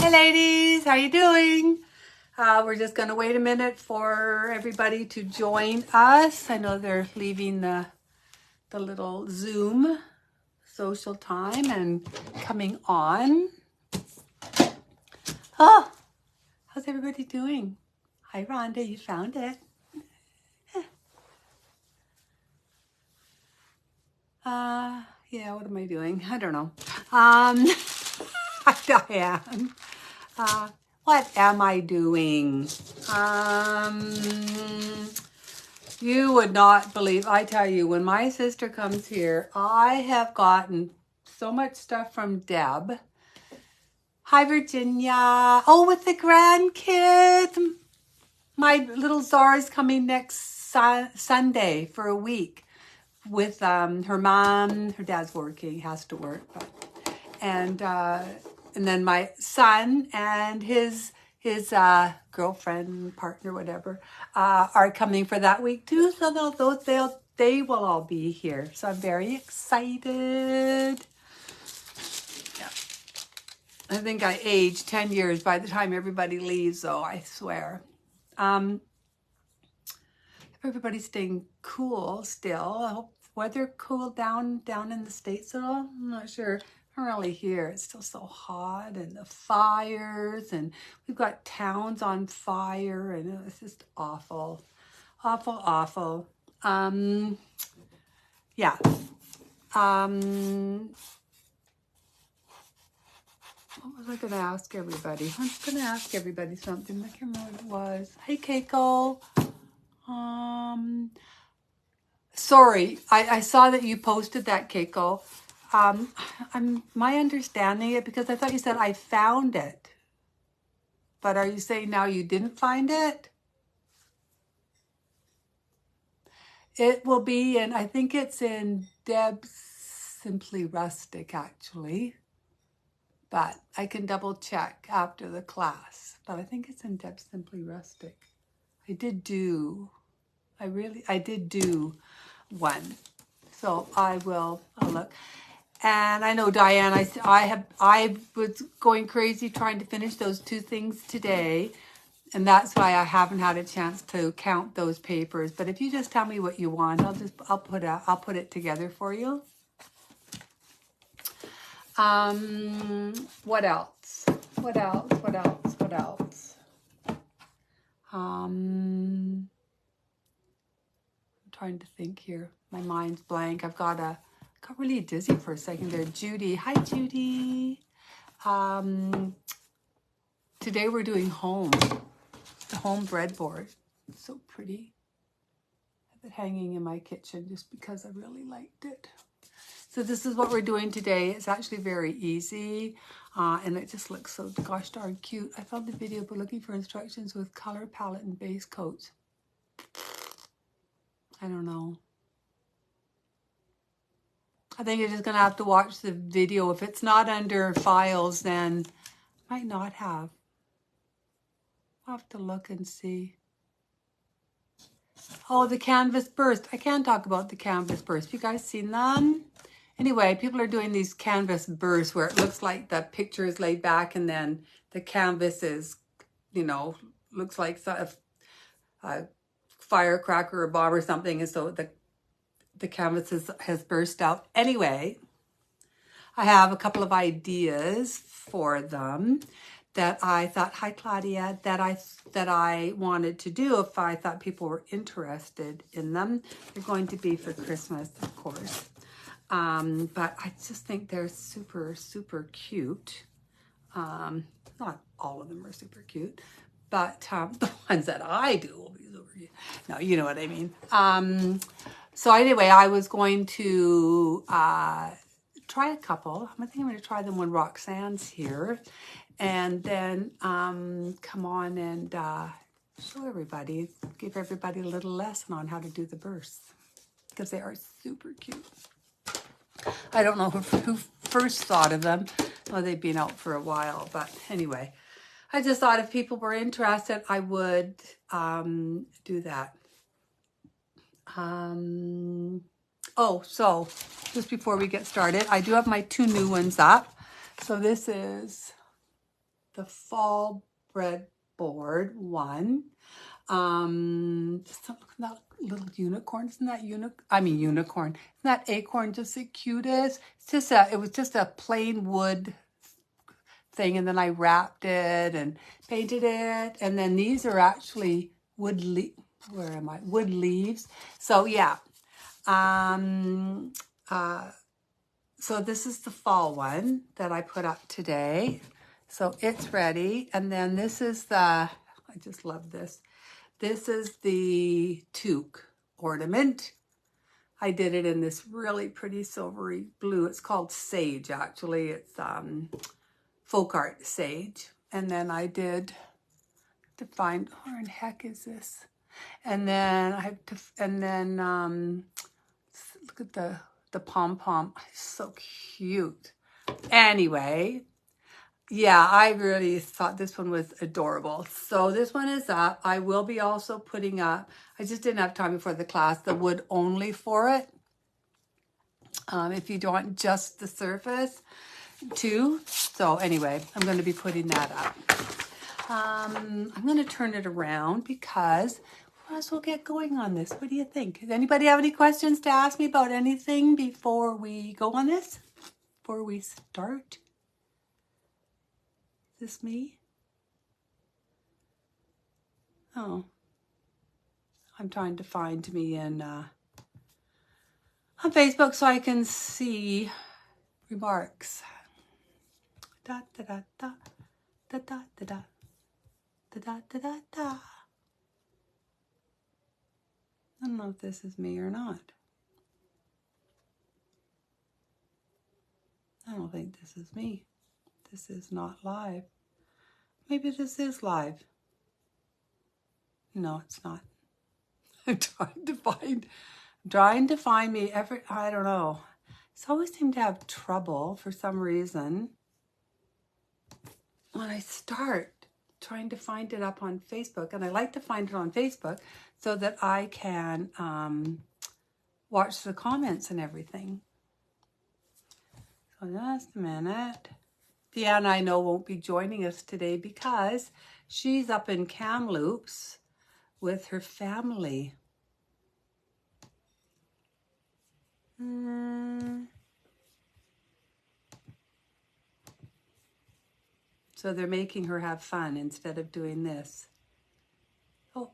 Hey ladies, how you doing? We're just gonna wait a minute for everybody to join us. I know they're leaving the little Zoom social time and coming on. Oh, how's everybody doing? Hi Rhonda, you found it. Yeah, what am I doing? I don't know. I am. What am I doing? You would not believe, I tell you, when my sister comes here, I have gotten so much stuff from Deb. Hi, Virginia. Oh, with the grandkids. My little Zara's coming next Sunday for a week with her mom. Her dad's working, has to work. And then my son and his girlfriend, partner, whatever, are coming for that week too. So they will all be here. So I'm very excited. Yeah. I think I aged 10 years by the time everybody leaves, though, I swear. Everybody's staying cool still. I hope weather cooled down in the States at all. I'm not sure. I'm really here. It's still so hot, and the fires, and we've got towns on fire, and it's just awful. Awful. Yeah. What was I going to ask everybody? I'm going to ask everybody something. I can't remember what it was. Hey, Keiko. Sorry, I saw that you posted that, Keiko. My understanding it, because I thought you said I found it. But are you saying now you didn't find it? It will be in, I think it's in Deb's Simply Rustic, actually. But I can double check after the class. But I think it's in Deb's Simply Rustic. I did do one. So I'll look. And I know, Diane, I was going crazy trying to finish those two things today. And that's why I haven't had a chance to count those papers. But if you just tell me what you want, I'll put it together for you. What else? I'm trying to think here. My mind's blank. I got really dizzy for a second there. Judy. Hi, Judy. Today we're doing the home breadboard. It's so pretty. I have it hanging in my kitchen just because I really liked it. So this is what we're doing today. It's actually very easy, and it just looks so gosh darn cute. I found the video, but looking for instructions with color palette and base coats. I don't know. I think you're just going to have to watch the video. If it's not under files, then I might not have. I'll have to look and see. Oh, the canvas burst. I can talk about the canvas burst. You guys seen them? Anyway, people are doing these canvas bursts where it looks like the picture is laid back and then the canvas is, looks like a firecracker or bomb or something. And so the canvas has burst out. Anyway, I have a couple of ideas for them that I thought, hi Claudia, that I wanted to do if I thought people were interested in them. They're going to be for Christmas, of course. But I just think they're super, super cute. Not all of them are super cute, but the ones that I do will be super cute. No, you know what I mean. So anyway, I was going to try a couple. I think I'm going to try them when Roxanne's here. And then come on and show everybody, give everybody a little lesson on how to do the bursts. Because they are super cute. I don't know who first thought of them. Well, they've been out for a while, but anyway, I just thought if people were interested, I would do that. So just before we get started, I do have my two new ones up. So this is the fall breadboard one. Just look at that little unicorn. Isn't that unicorn? Isn't that acorn just the cutest? It was just a plain wood thing, and then I wrapped it and painted it. And then these are actually wood leaves. So yeah. So this is the fall one that I put up today. So it's ready. And then this is I just love this. This is the toque ornament. I did it in this really pretty silvery blue. It's called Sage, actually. It's folk art sage. And then I did to find, where in heck is this? And then I have to, and then look at the pom-pom. It's so cute. Anyway, yeah, I really thought this one was adorable. So this one is up. I will be also putting up, I just didn't have time before the class, the wood only for it. If you don't want just the surface too. So anyway, I'm going to be putting that up. I'm going to turn it around because we might as well get going on this. What do you think? Does anybody have any questions to ask me about anything before we go on this? Before we start? Is this me? Oh. I'm trying to find me on Facebook so I can see remarks. Da da da da da da da da da da da da. I don't know if this is me or not. I don't think this is me. This is not live. Maybe this is live. No, it's not. I'm trying to find me I don't know. I always seem to have trouble for some reason when I start trying to find it up on Facebook. And I like to find it on Facebook so that I can watch the comments and everything. So just a minute. Deanna, I know, won't be joining us today because she's up in Kamloops with her family. So they're making her have fun instead of doing this. Oh.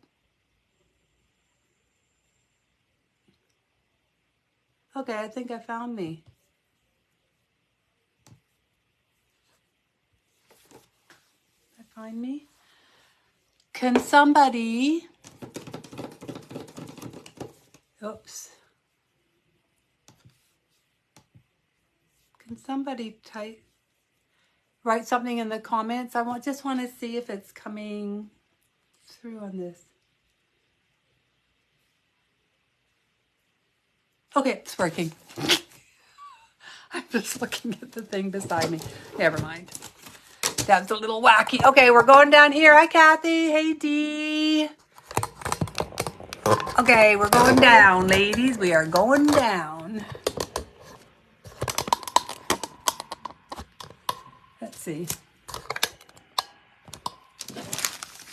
Okay, I think I found me. Find me? Can somebody, oops. Can somebody write something in the comments? I just want to see if it's coming through on this. Okay, it's working. I'm just looking at the thing beside me. Never mind. That's a little wacky. Okay, we're going down here. Hi, Kathy. Hey, Dee. Okay, we're going down, ladies. We are going down. Let's see.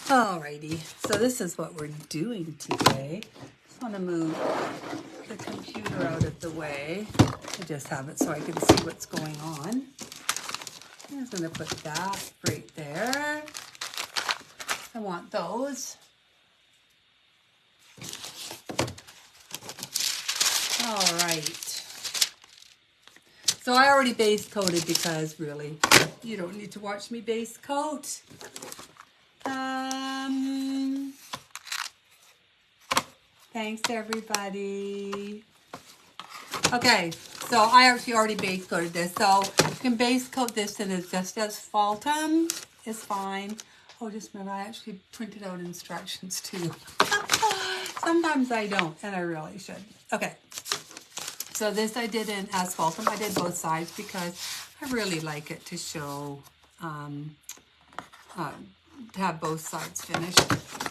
Alrighty. So this is what we're doing today. Just want to move the computer out of the way. I just have it so I can see what's going on. I'm just going to put that right there. I want those. All right. So I already base coated because really, you don't need to watch me base coat. Thanks everybody. Okay, so I actually already base coated this. So you can base coat this and it's just as Faltum is fine. Oh, just a minute, I actually printed out instructions too. Sometimes I don't, and I really should. Okay, so this I did in asphaltum. I did both sides because I really like it to show, to have both sides finished.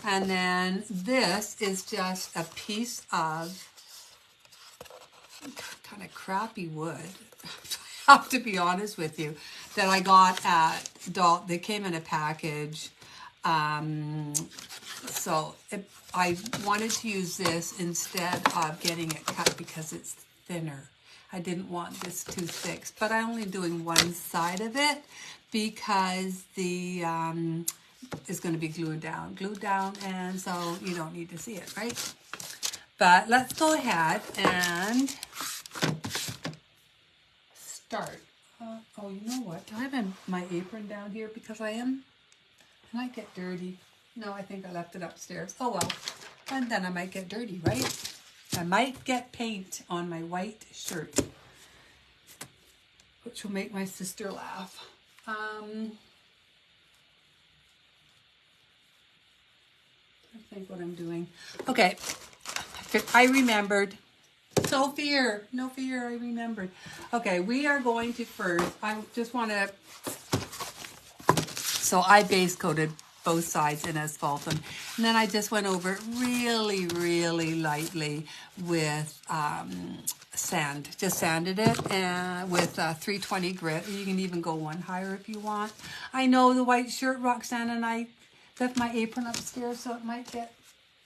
And then this is just a piece of kind of crappy wood. have to be honest with you, that I got at they came in a package. I wanted to use this instead of getting it cut because it's thinner. I didn't want this too thick, but I'm only doing one side of it because the is going to be glued down, and so you don't need to see it, right? But let's go ahead and start. Oh, you know what? Do I have my apron down here because I might get dirty. No, I think I left it upstairs. Oh well, and then I might get dirty, right? I might get paint on my white shirt, which will make my sister laugh. I think what I'm doing. Okay, I remembered. No fear, I remembered. Okay, we are going to first, I just want to, so I base coated both sides in asphalt, and then I just went over it really, really lightly with sand. Just sanded it and with 320 grit. You can even go one higher if you want. I know the white shirt, Roxanne, and I left my apron upstairs, so it might get,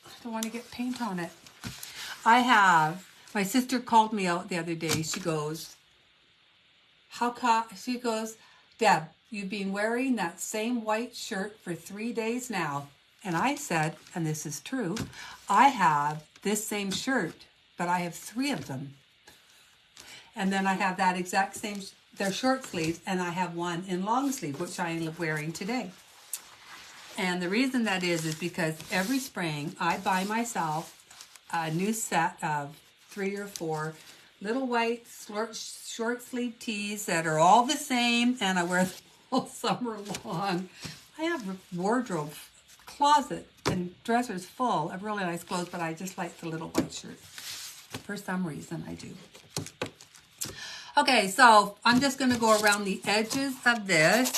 I don't want to get paint on it. My sister called me out the other day. She goes, she goes, Deb, you've been wearing that same white shirt for 3 days now. And I said, and this is true, I have this same shirt, but I have 3 of them. And then I have that exact same, they're short sleeves, and I have one in long sleeve, which I am wearing today. And the reason that is because every spring I buy myself a new set of 3 or 4 little white short sleeve tees that are all the same, and I wear them all summer long. I have a wardrobe, closet, and dressers full of really nice clothes, but I just like the little white shirt. For some reason, I do. Okay, so I'm just going to go around the edges of this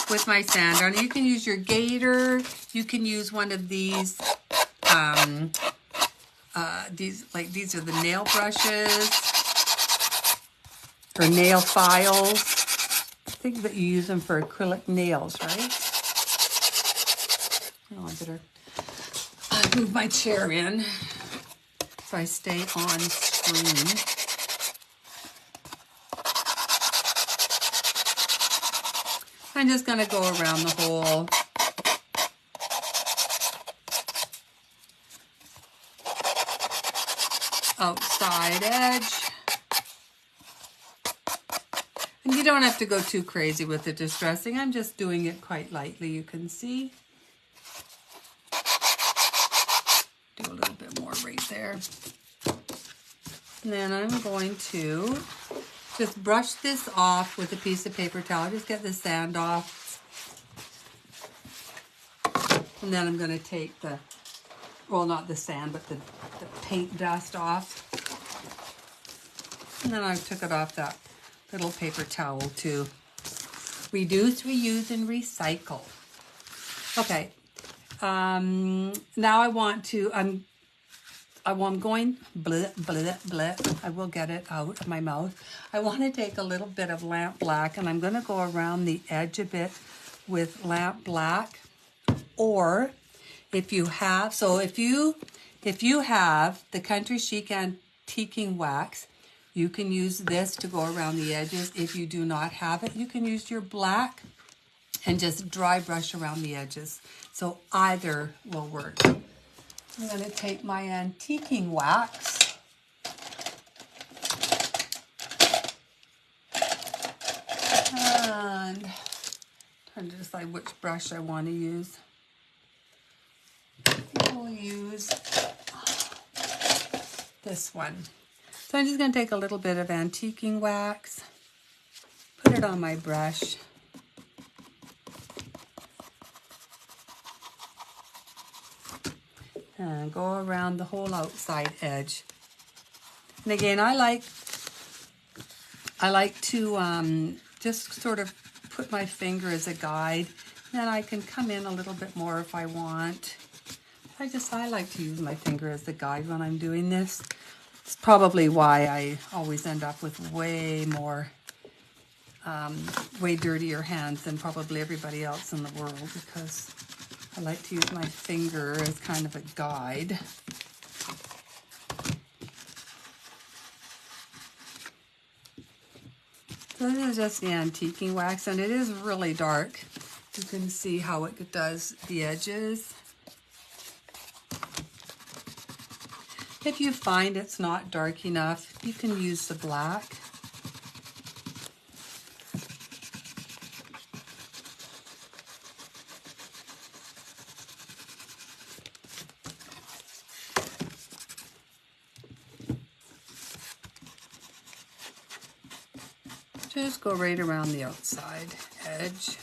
with my sander. And you can use your gator. You can use one of these. These are the nail brushes or nail files. I think that you use them for acrylic nails, right? Oh, I better move my chair in so I stay on screen. I'm just going to go around the whole outside edge. And you don't have to go too crazy with the distressing. I'm just doing it quite lightly, you can see. Do a little bit more right there. And then I'm going to just brush this off with a piece of paper towel. Just get the sand off. And then I'm going to take the, well, not the sand, but the paint dust off. And then I took it off that little paper towel too. Reduce, reuse, and recycle. Okay. Now I want to, I'm going, bleh, bleh, bleh. I will get it out of my mouth. I want to take a little bit of lamp black, and I'm going to go around the edge a bit with lamp black. Or if you have, so if you have the Country Chic Antiquing Wax, you can use this to go around the edges. If you do not have it, you can use your black and just dry brush around the edges. So either will work. I'm going to take my antiquing wax and trying to decide which brush I want to use. I think we'll use this one. So I'm just going to take a little bit of antiquing wax, put it on my brush, and go around the whole outside edge. And again, I like to just sort of put my finger as a guide. Then I can come in a little bit more if I want. I like to use my finger as the guide when I'm doing this. It's probably why I always end up with way more, way dirtier hands than probably everybody else in the world, because I like to use my finger as kind of a guide. So this is just the antiquing wax, and it is really dark. You can see how it does the edges. If you find it's not dark enough, you can use the black. Just go right around the outside edge.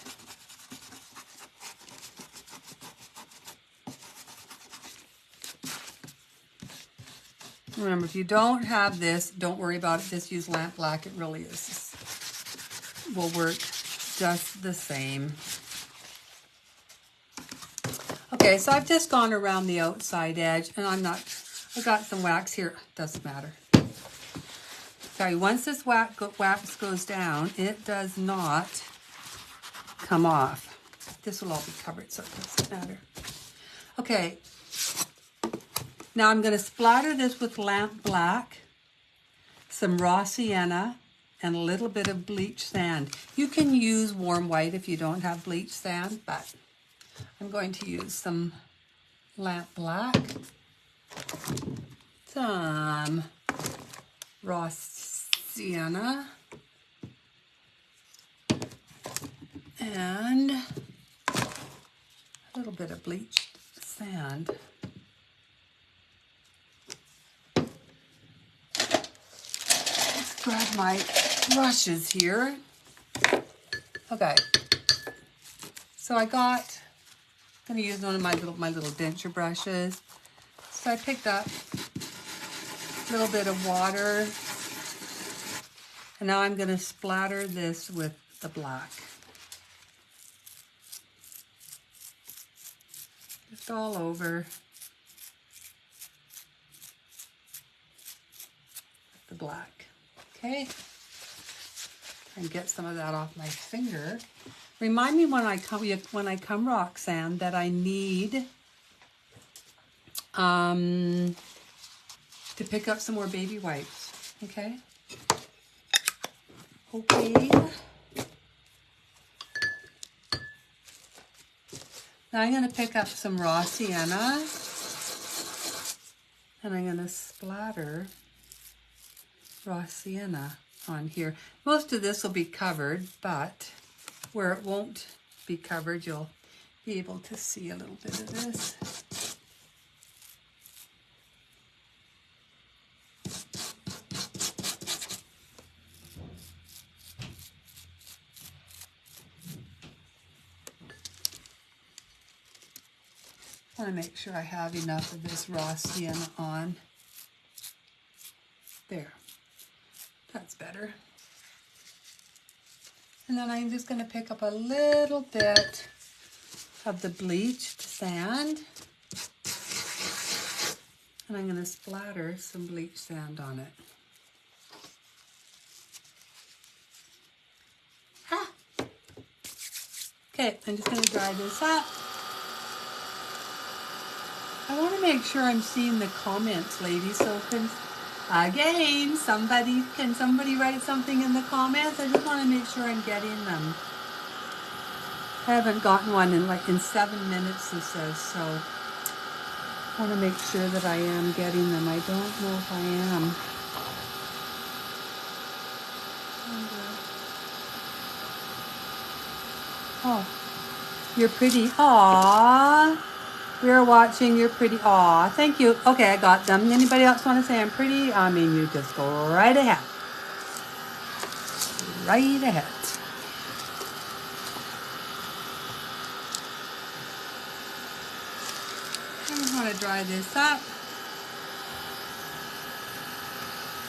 Remember, if you don't have this, don't worry about it. Just use lamp black. It really will work just the same. Okay, so I've just gone around the outside edge, and I got some wax here. Doesn't matter. Okay, once this wax goes down, it does not come off. This will all be covered, so it doesn't matter. Okay, now I'm going to splatter this with lamp black, some raw sienna, and a little bit of bleach sand. You can use warm white if you don't have bleach sand, but I'm going to use some lamp black, some raw sienna, and a little bit of bleached sand. Let's grab my brushes here. Okay, so I'm going to use one of my little denture brushes. So I picked up a little bit of water, and now I'm going to splatter this with the black. Just all over the black. Okay, and get some of that off my finger. Remind me when I come Roxanne, that I need to pick up some more baby wipes. Okay. Okay. Now I'm going to pick up some raw sienna, and I'm going to splatter raw sienna on here. Most of this will be covered, but where it won't be covered, you'll be able to see a little bit of this. I want to make sure I have enough of this raw sienna on. There. That's better. And then I'm just going to pick up a little bit of the bleached sand, and I'm going to splatter some bleached sand on it. Ah. Okay, I'm just going to dry this up. I want to make sure I'm seeing the comments, ladies, so again, can somebody write something in the comments? I just want to make sure I'm getting them. I haven't gotten one in 7 minutes, it says, so I want to make sure that I am getting them. I don't know if I am. Oh, you're pretty. Aww. We're watching. You're pretty. Aw, thank you. Okay, I got them. Anybody else want to say I'm pretty? I mean, you just go right ahead. Right ahead. I just want to dry this up.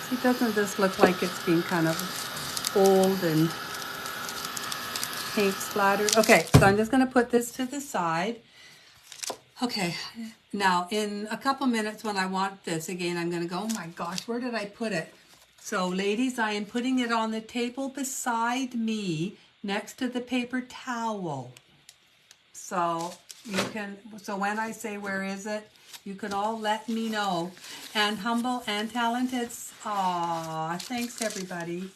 See, doesn't this look like it's been kind of old and paint splattered? Okay, so I'm just going to put this to the side. Okay, now in a couple minutes when I want this again, I'm going to go, oh my gosh, where did I put it? So ladies, I am putting it on the table beside me next to the paper towel. So you can, so when I say where is it, you can all let me know. And humble and talented, aw, thanks everybody.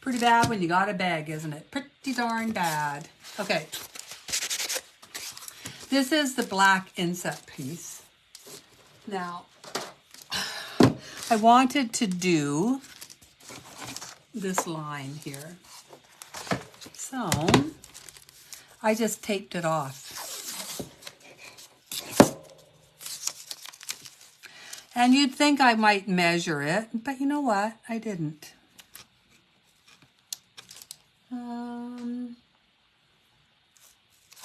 Pretty bad when you got a bag, isn't it? Pretty darn bad. Okay. This is the black inset piece. Now, I wanted to do this line here. So, I just taped it off. And you'd think I might measure it, but you know what? I didn't.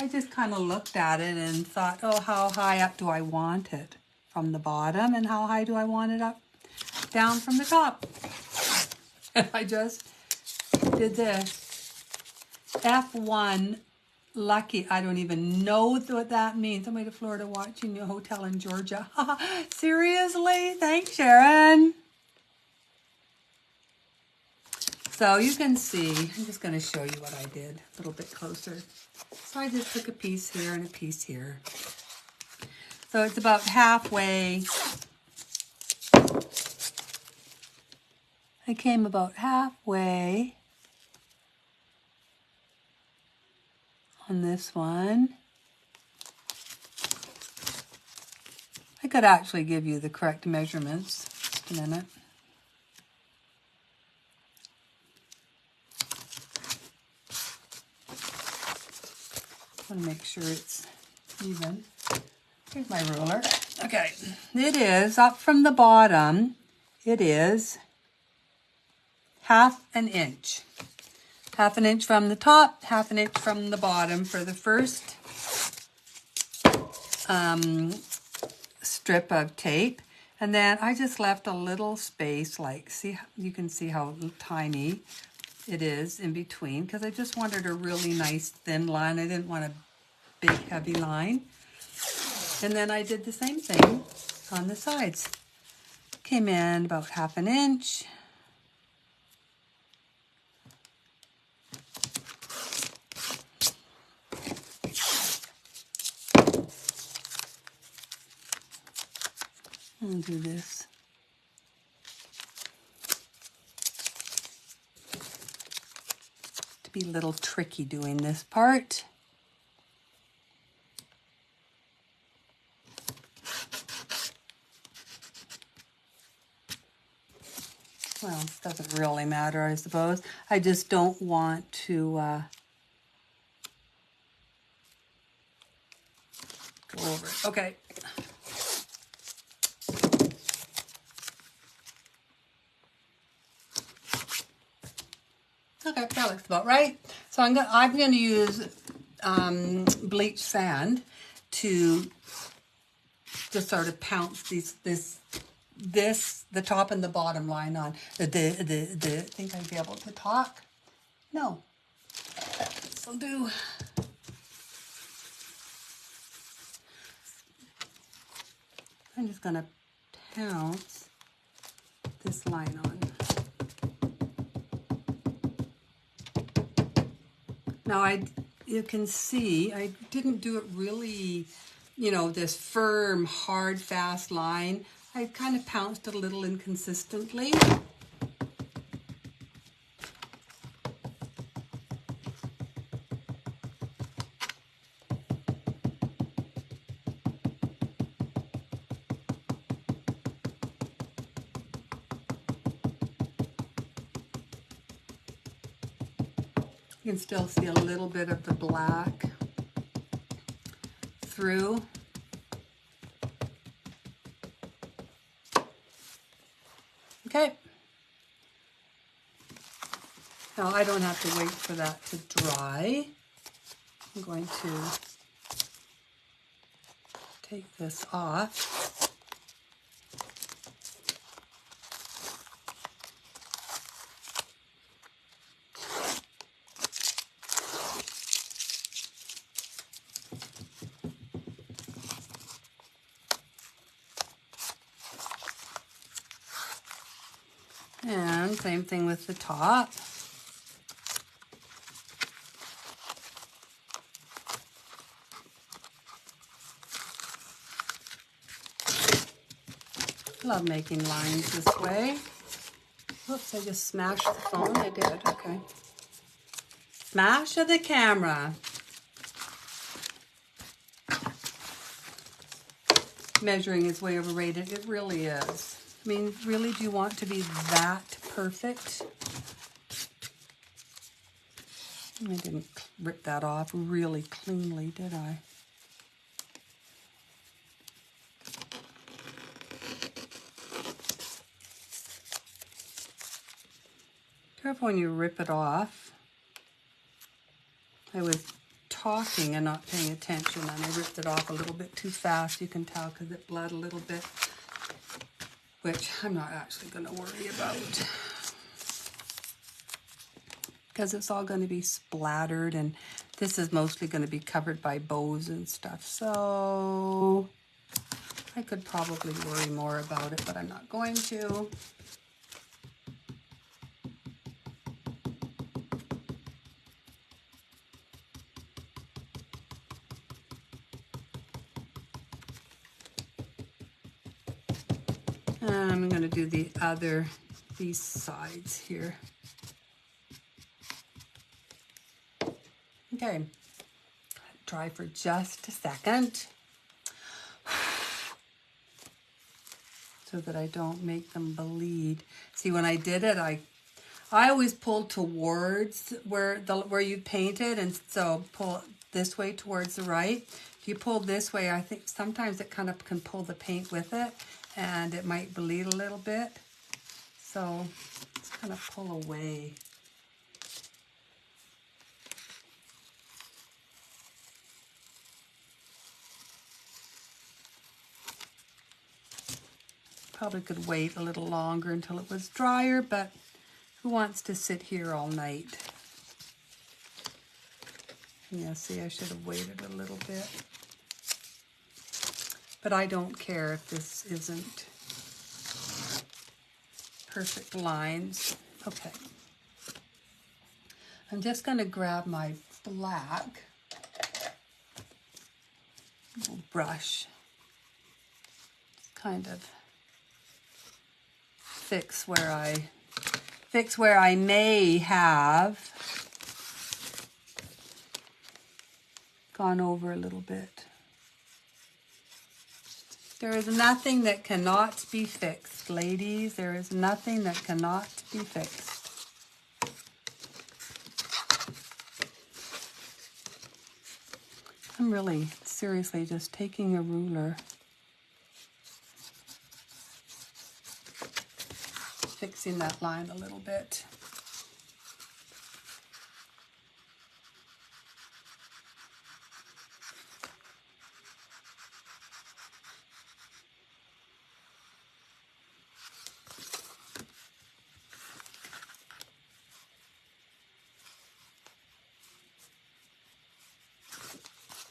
I just kind of looked at it and thought, oh, how high up do I want it from the bottom, and how high do I want it up, down from the top? And I just did this. F1 lucky. I don't even know what that means. I'm way to Florida watching your hotel in Georgia. Seriously? Thanks, Sharon. So you can see, I'm just going to show you what I did a little bit closer. So I just took a piece here and a piece here. So it's about halfway. I came about halfway on this one. I could actually give you the correct measurements. Just a minute. I want to make sure it's even. Here's my ruler. Okay, it is up from the bottom. It is half an inch. Half an inch from the top, half an inch from the bottom for the first strip of tape. And then I just left a little space, like, see, you can see how tiny it is in between, because I just wanted a really nice thin line. I didn't want a big heavy line. And then I did the same thing on the sides. Came in about half an inch. I'll do this. To be a little tricky doing this part. Well, it doesn't really matter, I suppose. I just don't want to go over it. Okay. Okay, that looks about right. So I'm going to use bleach sand to just sort of pounce the top and the bottom line on. Think I'd be able to talk? No. This'll do. I'm just going to pounce this line on. Now you can see I didn't do it really, you know, this firm, hard, fast line. I kind of pounced it a little inconsistently. You can still see a little bit of the black through. Okay. Now I don't have to wait for that to dry. I'm going to take this off. same thing with the top. Love making lines this way. Oops, I just smashed the phone. I did, okay. Smash of the camera. Measuring is way overrated. It really is. I mean, really, do you want to be that perfect? I didn't rip that off really cleanly, did I? Careful when you rip it off. I was talking and not paying attention, and I ripped it off a little bit too fast. You can tell because it bled a little bit, which I'm not actually going to worry about because it's all going to be splattered, and this is mostly going to be covered by bows and stuff. So I could probably worry more about it, but I'm not going to. I'm going to do these sides here. Okay, dry for just a second so that I don't make them bleed. See, when I did it, I always pull towards where you painted, and so pull this way towards the right. If you pull this way, I think sometimes it kind of can pull the paint with it, and it might bleed a little bit. So just kind of pull away. Probably could wait a little longer until it was drier, but who wants to sit here all night? Yeah, see, I should have waited a little bit. But I don't care if this isn't perfect lines. Okay. I'm just going to grab my black little brush. Kind of fix where I may have gone over a little bit. There is nothing that cannot be fixed, ladies. There is nothing that cannot be fixed. I'm really seriously just taking a ruler, fixing that line a little bit.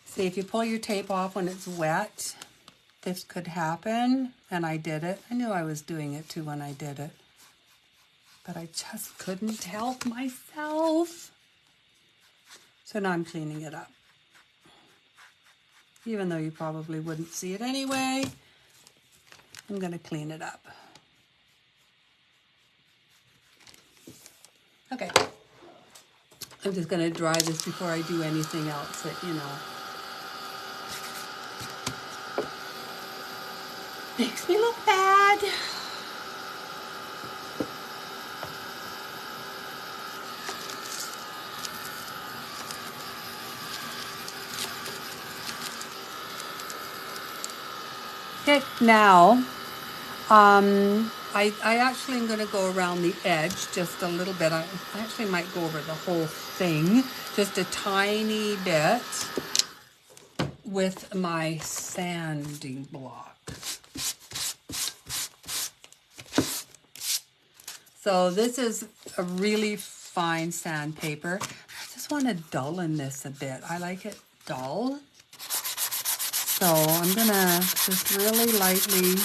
See, if you pull your tape off when it's wet, this could happen, and I did it. I knew I was doing it too when I did it, but I just couldn't help myself. So now I'm cleaning it up. Even though you probably wouldn't see it anyway, I'm going to clean it up. Okay. I'm just going to dry this before I do anything else that, you know, makes me look bad. Okay, now, I actually am going to go around the edge just a little bit. I actually might go over the whole thing, just a tiny bit with my sanding block. So this is a really fine sandpaper. I just want to dullien this a bit. I like it dull. So I'm gonna just really lightly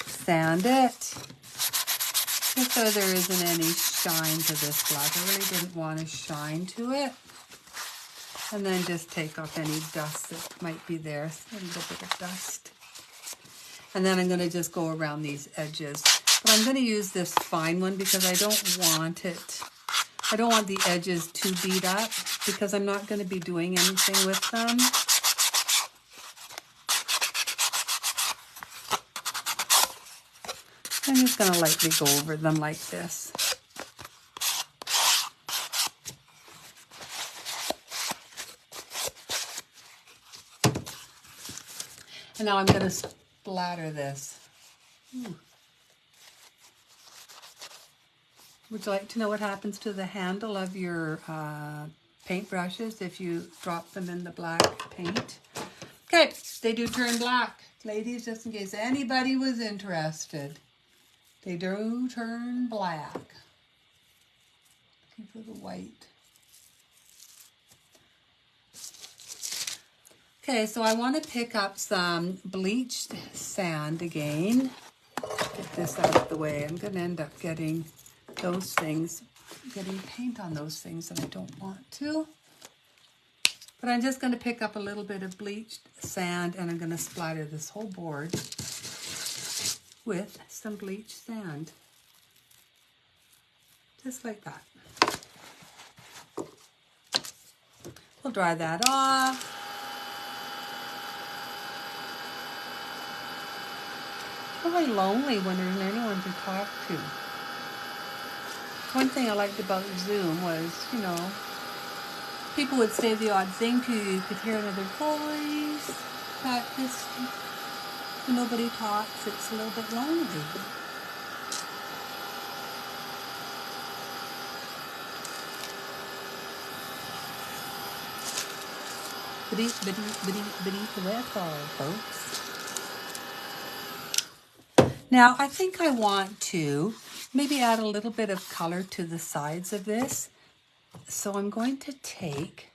sand it. just so there isn't any shine to this black. I really didn't want to shine to it. And then just take off any dust that might be there, a little bit of dust. And then I'm going to just go around these edges. But I'm going to use this fine one because I don't want the edges too beat up because I'm not going to be doing anything with them. I'm just going to lightly go over them like this. And now I'm going to splatter this. Ooh. Would you like to know what happens to the handle of your paintbrushes if you drop them in the black paint? Okay, they do turn black. Ladies, just in case anybody was interested. They do turn black. Looking for the white. Okay, so I want to pick up some bleached sand again. Get this out of the way. I'm going to end up getting those things, getting paint on those things that I don't want to. But I'm just going to pick up a little bit of bleached sand and I'm going to splatter this whole board with some bleached sand. Just like that. We'll dry that off. It's really lonely when there's anyone to talk to. One thing I liked about Zoom was, you know, people would say the odd thing to you. You could hear another voice. But this, when nobody talks, it's a little bit lonely. Bitty retro, folks. Now, I think I want to maybe add a little bit of color to the sides of this. So I'm going to take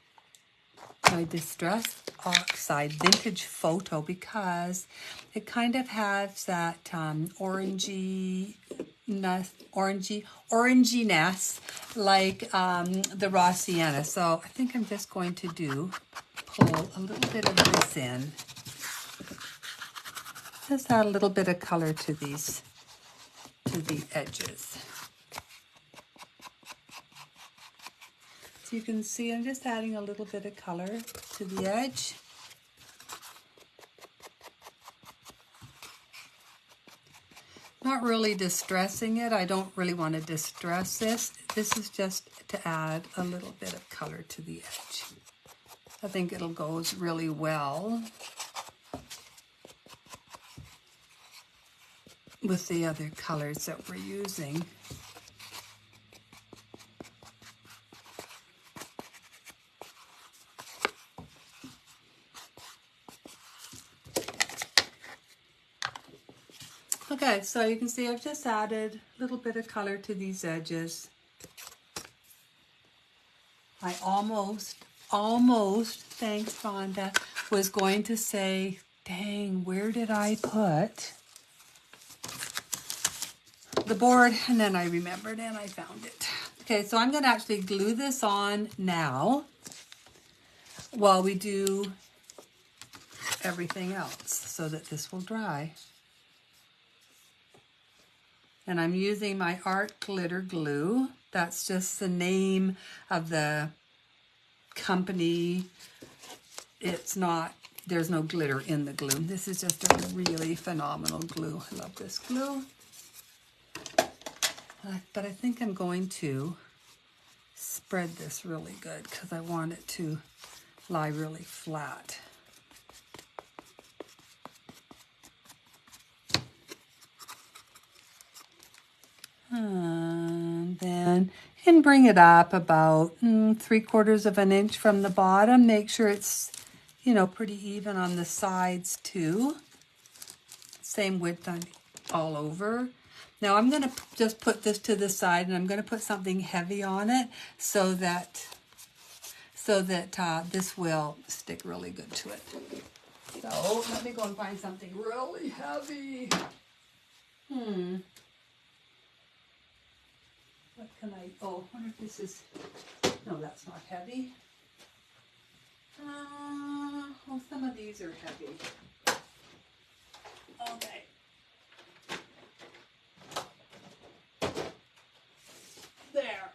my Distress Oxide Vintage Photo because it kind of has that oranginess like the raw sienna. So I think I'm just going to pull a little bit of this in. Just add a little bit of color to these, to the edges. So you can see I'm just adding a little bit of color to the edge. Not really distressing it. I don't really want to distress this. This is just to add a little bit of color to the edge. I think it'll go really well with the other colors that we're using. Okay, so you can see I've just added a little bit of color to these edges. I almost, thanks Rhonda, was going to say, dang, where did I put the board? And then I remembered and I found it. Okay, so I'm going to actually glue this on now while we do everything else so that this will dry. And I'm using my Art Glitter Glue. That's just the name of the company. It's not, there's no glitter in the glue. This is just a really phenomenal glue. I love this glue. But I think I'm going to spread this really good because I want it to lie really flat. And then bring it up about 3/4 of an inch from the bottom. Make sure it's, you know, pretty even on the sides too. Same width on all over. Now I'm going to just put this to the side and I'm going to put something heavy on it so that this will stick really good to it. So let me go and find something really heavy. What can I, oh, I wonder if this is, no, that's not heavy. Well, some of these are heavy. Okay. There.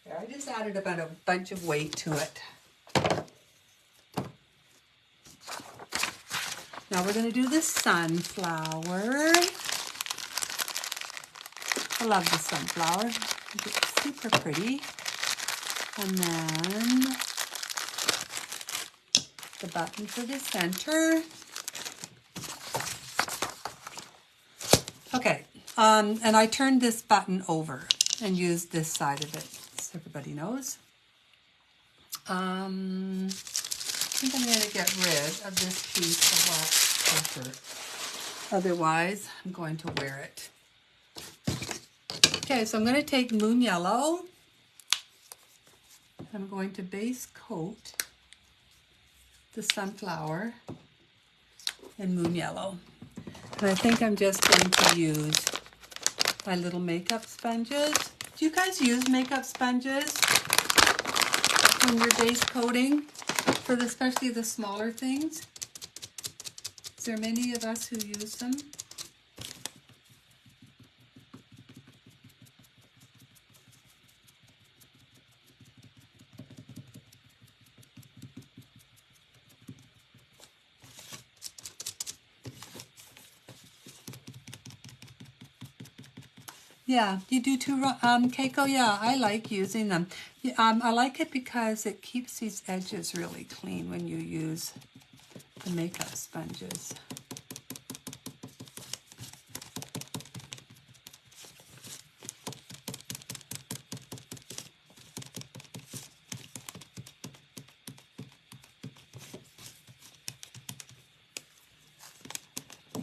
There, I just added about a bunch of weight to it. Now we're going to do the sunflower. I love the sunflower. It's super pretty. And then the button for the center. Okay, and I turned this button over and used this side of it, so everybody knows. I think I'm going to get rid of this piece of wax paper. Otherwise, I'm going to wear it. Okay, so I'm going to take Moon Yellow. I'm going to base coat the sunflower in Moon Yellow. And I think I'm just going to use my little makeup sponges. Do you guys use makeup sponges when you're base coating, for especially the smaller things? Is there many of us who use them? Yeah, you do too, Keiko? Yeah, I like using them. I like it because it keeps these edges really clean when you use the makeup sponges.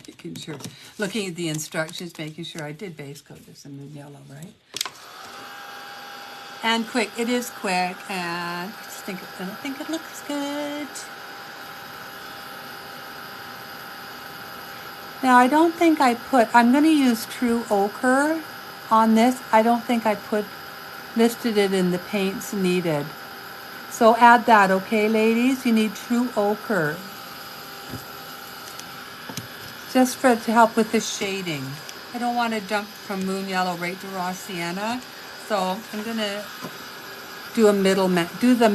Making sure, looking at the instructions, making sure I did base coat this in Moon Yellow, right? And quick, it is quick, and I think it looks good. Now I don't think I'm going to use True Ochre on this. I don't think I listed it in the paints needed. So add that, okay, ladies? You need True Ochre. Just to help with the shading. I don't want to jump from Moon Yellow right to Raw Sienna. So I'm going to do the middleman. The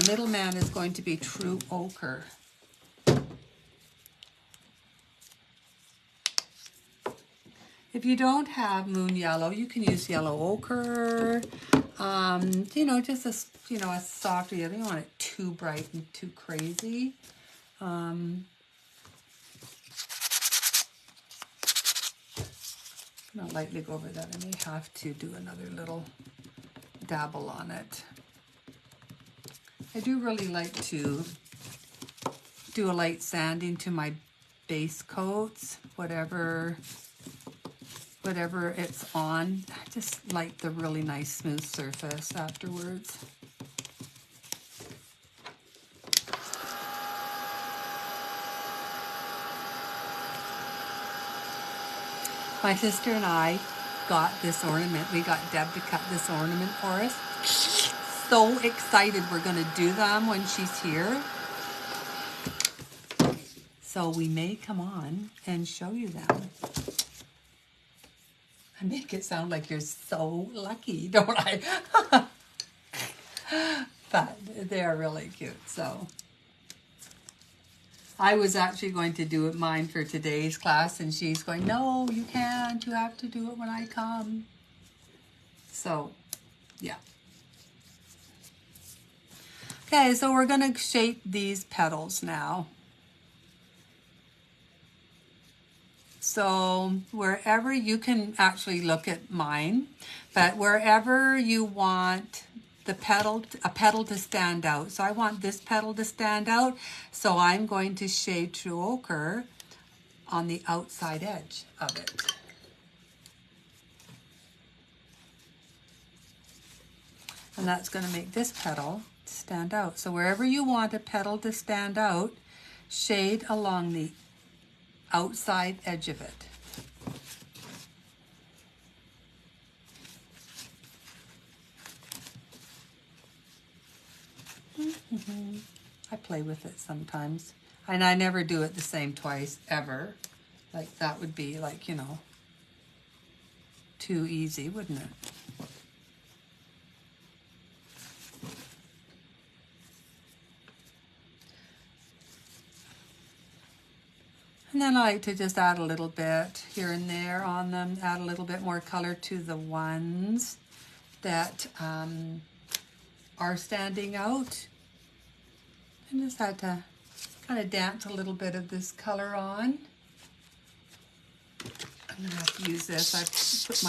middleman is going to be True Ochre. If you don't have Moon Yellow, you can use Yellow Ochre. You know, just a softer. You don't want it too bright and too crazy. I'm gonna lightly go over that. I may have to do another little dabble on it. I do really like to do a light sanding to my base coats, whatever it's on. I just like the really nice smooth surface afterwards. My sister and I got this ornament. We got Deb to cut this ornament for us. So excited we're going to do them when she's here. So we may come on and show you them. I make it sound like you're so lucky, don't I? But they're really cute, so. I was actually going to do mine for today's class, and she's going, no, you can't. You have to do it when I come. So, yeah. Okay, so we're going to shape these petals now. So wherever you can actually look at mine, but wherever you want a petal to stand out. So I want this petal to stand out. So I'm going to shade True Ochre on the outside edge of it. And that's going to make this petal stand out. So wherever you want a petal to stand out, shade along the outside edge of it. I play with it sometimes. And I never do it the same twice, ever. Like, that would be like, you know, too easy, wouldn't it? And then I like to just add a little bit here and there on them, add a little bit more color to the ones that are standing out. And just had to kind of dance a little bit of this color on. I'm gonna have to use this. I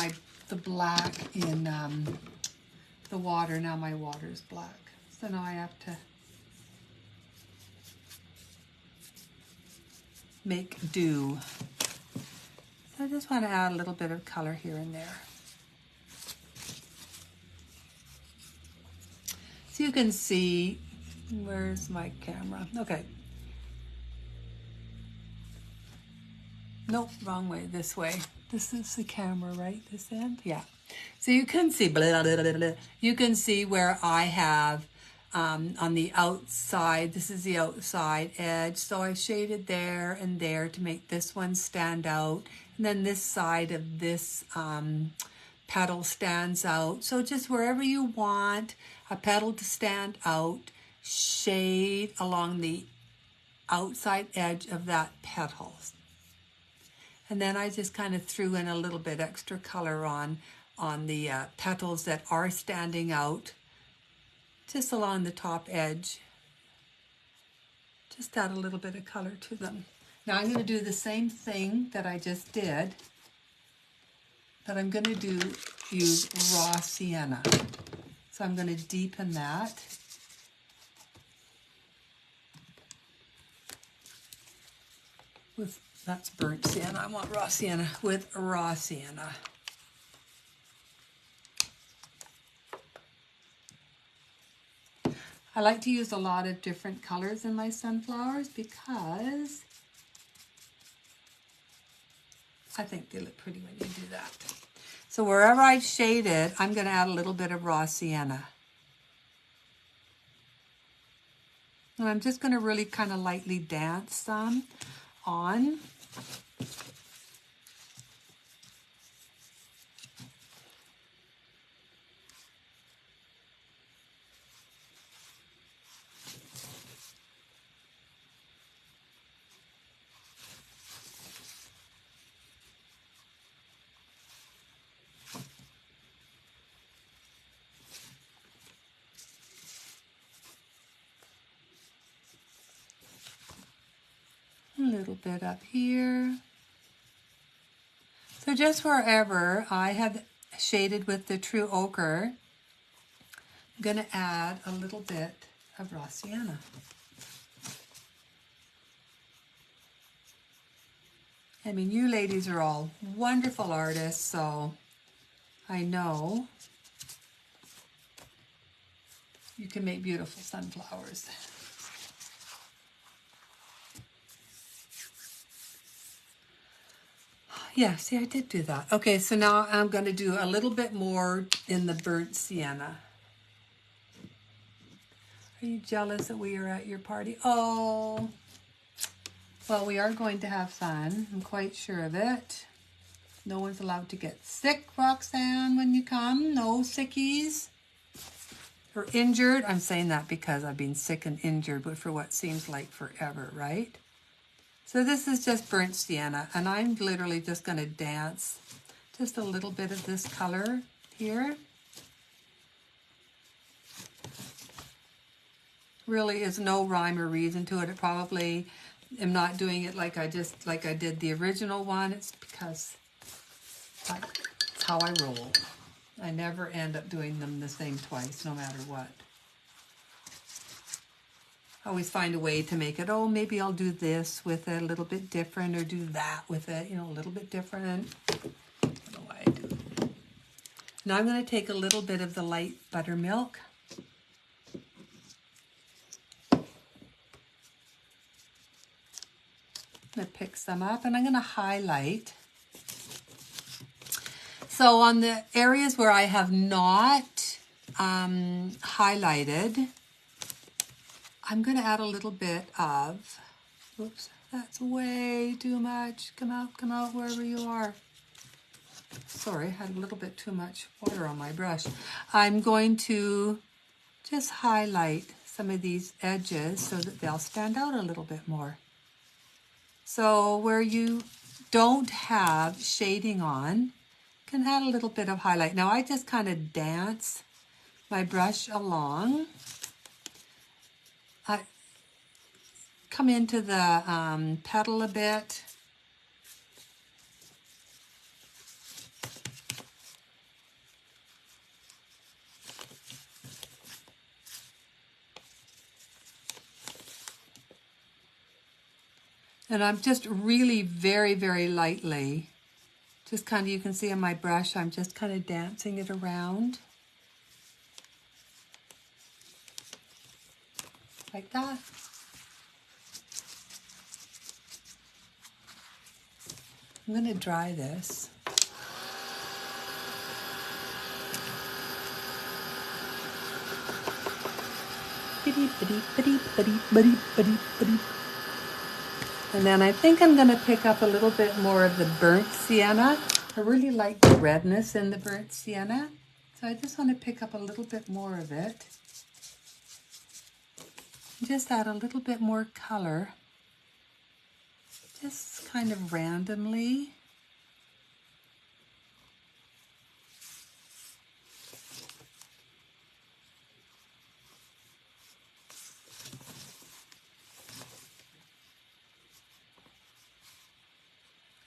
put the black in the water. Now my water's black. So now I have to make do. So I just want to add a little bit of color here and there. So you can see, where's my camera? Okay. Nope, wrong way, this way. This is the camera, right? This end? Yeah. So you can see, blah, blah, blah, blah. You can see where I have on the outside, this is the outside edge. So I shaded there and there to make this one stand out. And then this side of this petal stands out. So just wherever you want a petal to stand out, shade along the outside edge of that petal. And then I just kind of threw in a little bit extra color on the petals that are standing out, just along the top edge. Just add a little bit of color to them. Now I'm going to do the same thing that I just did, but I'm going to use raw sienna. So I'm going to deepen that. That's burnt sienna. I want raw sienna with raw sienna. I like to use a lot of different colors in my sunflowers because I think they look pretty when you do that. So wherever I've shaded, I'm going to add a little bit of raw sienna. And I'm just going to really kind of lightly dance some on. A little bit up here. So just wherever I have shaded with the true ochre, I'm going to add a little bit of raw sienna. I mean, you ladies are all wonderful artists, so I know you can make beautiful sunflowers. Yeah, see, I did do that. Okay, so now I'm going to do a little bit more in the burnt sienna. Are you jealous that we are at your party? Oh, well, we are going to have fun. I'm quite sure of it. No one's allowed to get sick, Roxanne, when you come. No sickies. Or injured. I'm saying that because I've been sick and injured, but for what seems like forever, right? So this is just burnt sienna, and I'm literally just going to dance just a little bit of this color here. Really is no rhyme or reason to it. It probably am not doing it like I did the original one. It's because it's how I roll. I never end up doing them the same twice, no matter what. I always find a way to make it, oh, maybe I'll do this with it a little bit different, or do that with it, you know, a little bit different. I don't know why I do. Now I'm going to take a little bit of the light buttermilk. I'm going to pick some up, and I'm going to highlight. So on the areas where I have not highlighted, I'm going to add a little bit of, oops, that's way too much. Come out wherever you are. Sorry, I had a little bit too much water on my brush. I'm going to just highlight some of these edges so that they'll stand out a little bit more. So where you don't have shading on, you can add a little bit of highlight. Now I just kind of dance my brush along. I come into the petal a bit. And I'm just really very, very lightly, just kind of, you can see on my brush, I'm just kind of dancing it around. Like that. I'm going to dry this. And then I think I'm going to pick up a little bit more of the burnt sienna. I really like the redness in the burnt sienna. So I just want to pick up a little bit more of it. Just add a little bit more color. Just kind of randomly.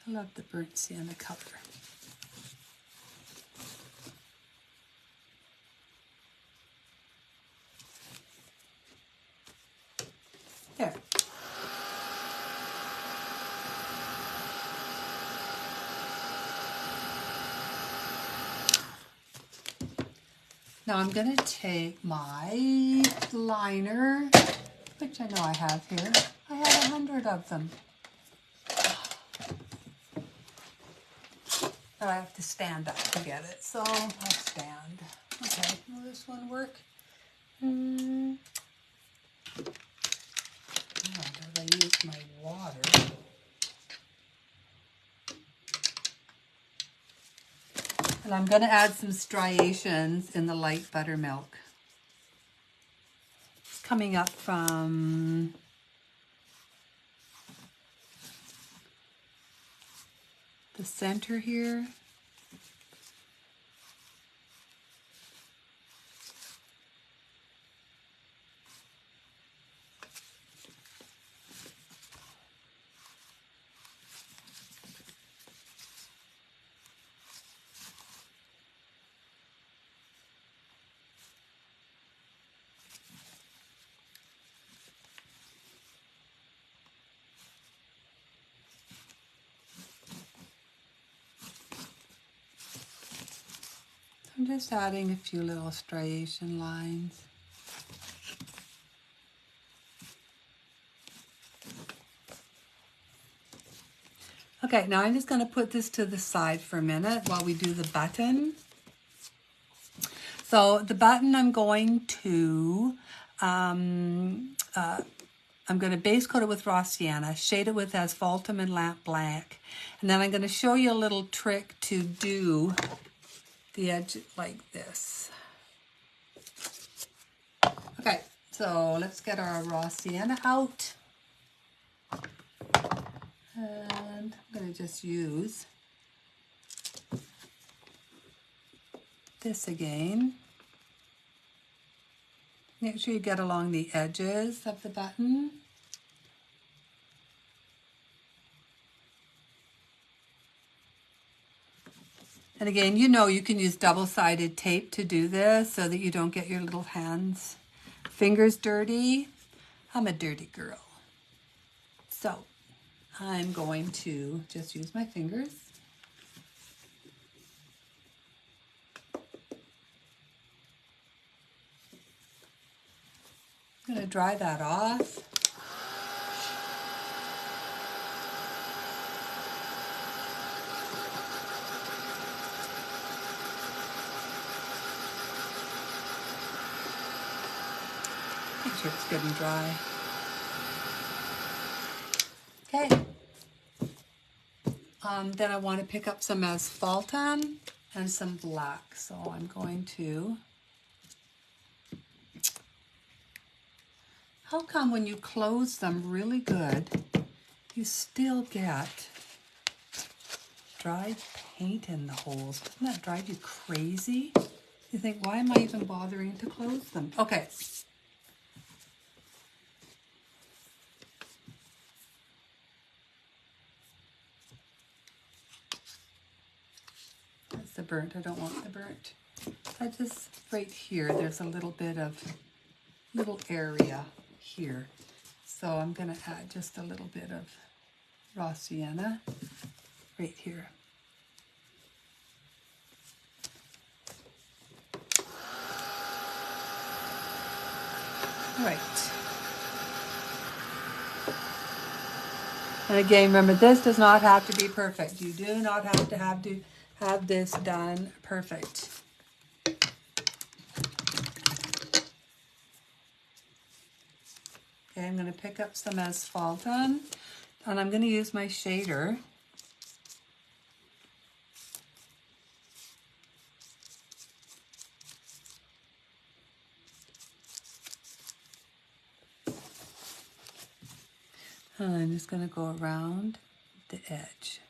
I love the burnt sienna color. There. Now I'm going to take my liner, which I know I have here. I have 100 of them. But I have to stand up to get it, so I'll stand. Okay, will this one work? Oh, did I use my water? And I'm going to add some striations in the light buttermilk. It's coming up from the center here. I'm just adding a few little striation lines. Okay, now I'm just going to put this to the side for a minute while we do the button. So the button I'm going to base coat it with raw sienna, shade it with asphaltum and lamp black, and then I'm going to show you a little trick to do the edge like this. Okay, so let's get our raw sienna out. And I'm going to just use this again. Make sure you get along the edges of the button. And again, you know you can use double-sided tape to do this so that you don't get your little fingers dirty. I'm a dirty girl. So I'm going to just use my fingers. I'm going to dry that off. Make sure it's good and dry. Okay. Then I want to pick up some asphaltum and some black. So I'm going to... How come when you close them really good, you still get dried paint in the holes? Doesn't that drive you crazy? You think, why am I even bothering to close them? Okay. That's the burnt. I don't want the burnt. I just, right here, there's a little bit of, little area here. So I'm going to add just a little bit of raw sienna right here. All right. And again, remember, this does not have to be perfect. You do not have to have this done perfect. Okay, I'm going to pick up some asphaltum, and I'm going to use my shader. And I'm just going to go around the edge.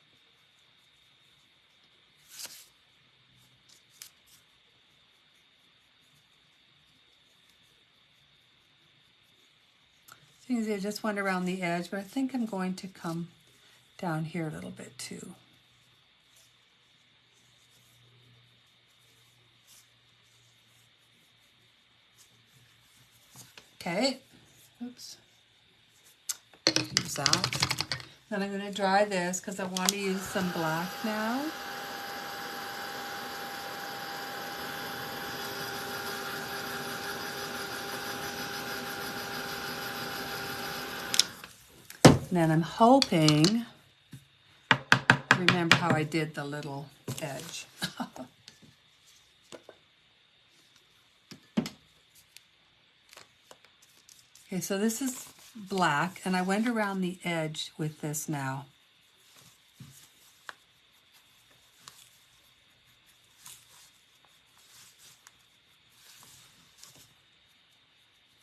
So you can see I just went around the edge, but I think I'm going to come down here a little bit too. Okay, oops, use that. Then I'm going to dry this because I want to use some black now. And then I'm hoping, remember how I did the little edge. Okay, so this is black, and I went around the edge with this now.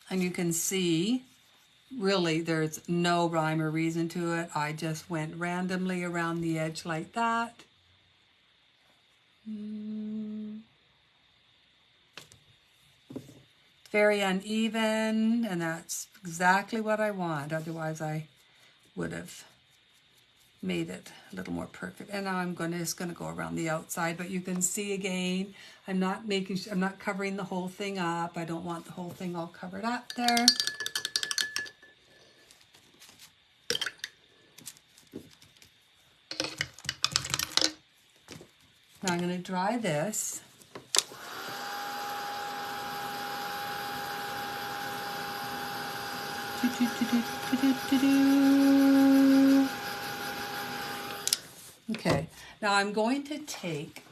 And you can see, really, there's no rhyme or reason to it. I just went randomly around the edge like that. Very uneven, and that's exactly what I want. Otherwise, I would have made it a little more perfect. And now I'm just going to go around the outside, but you can see again, I'm not covering the whole thing up. I don't want the whole thing all covered up there. Now I'm going to dry this. Okay, now I'm going to take,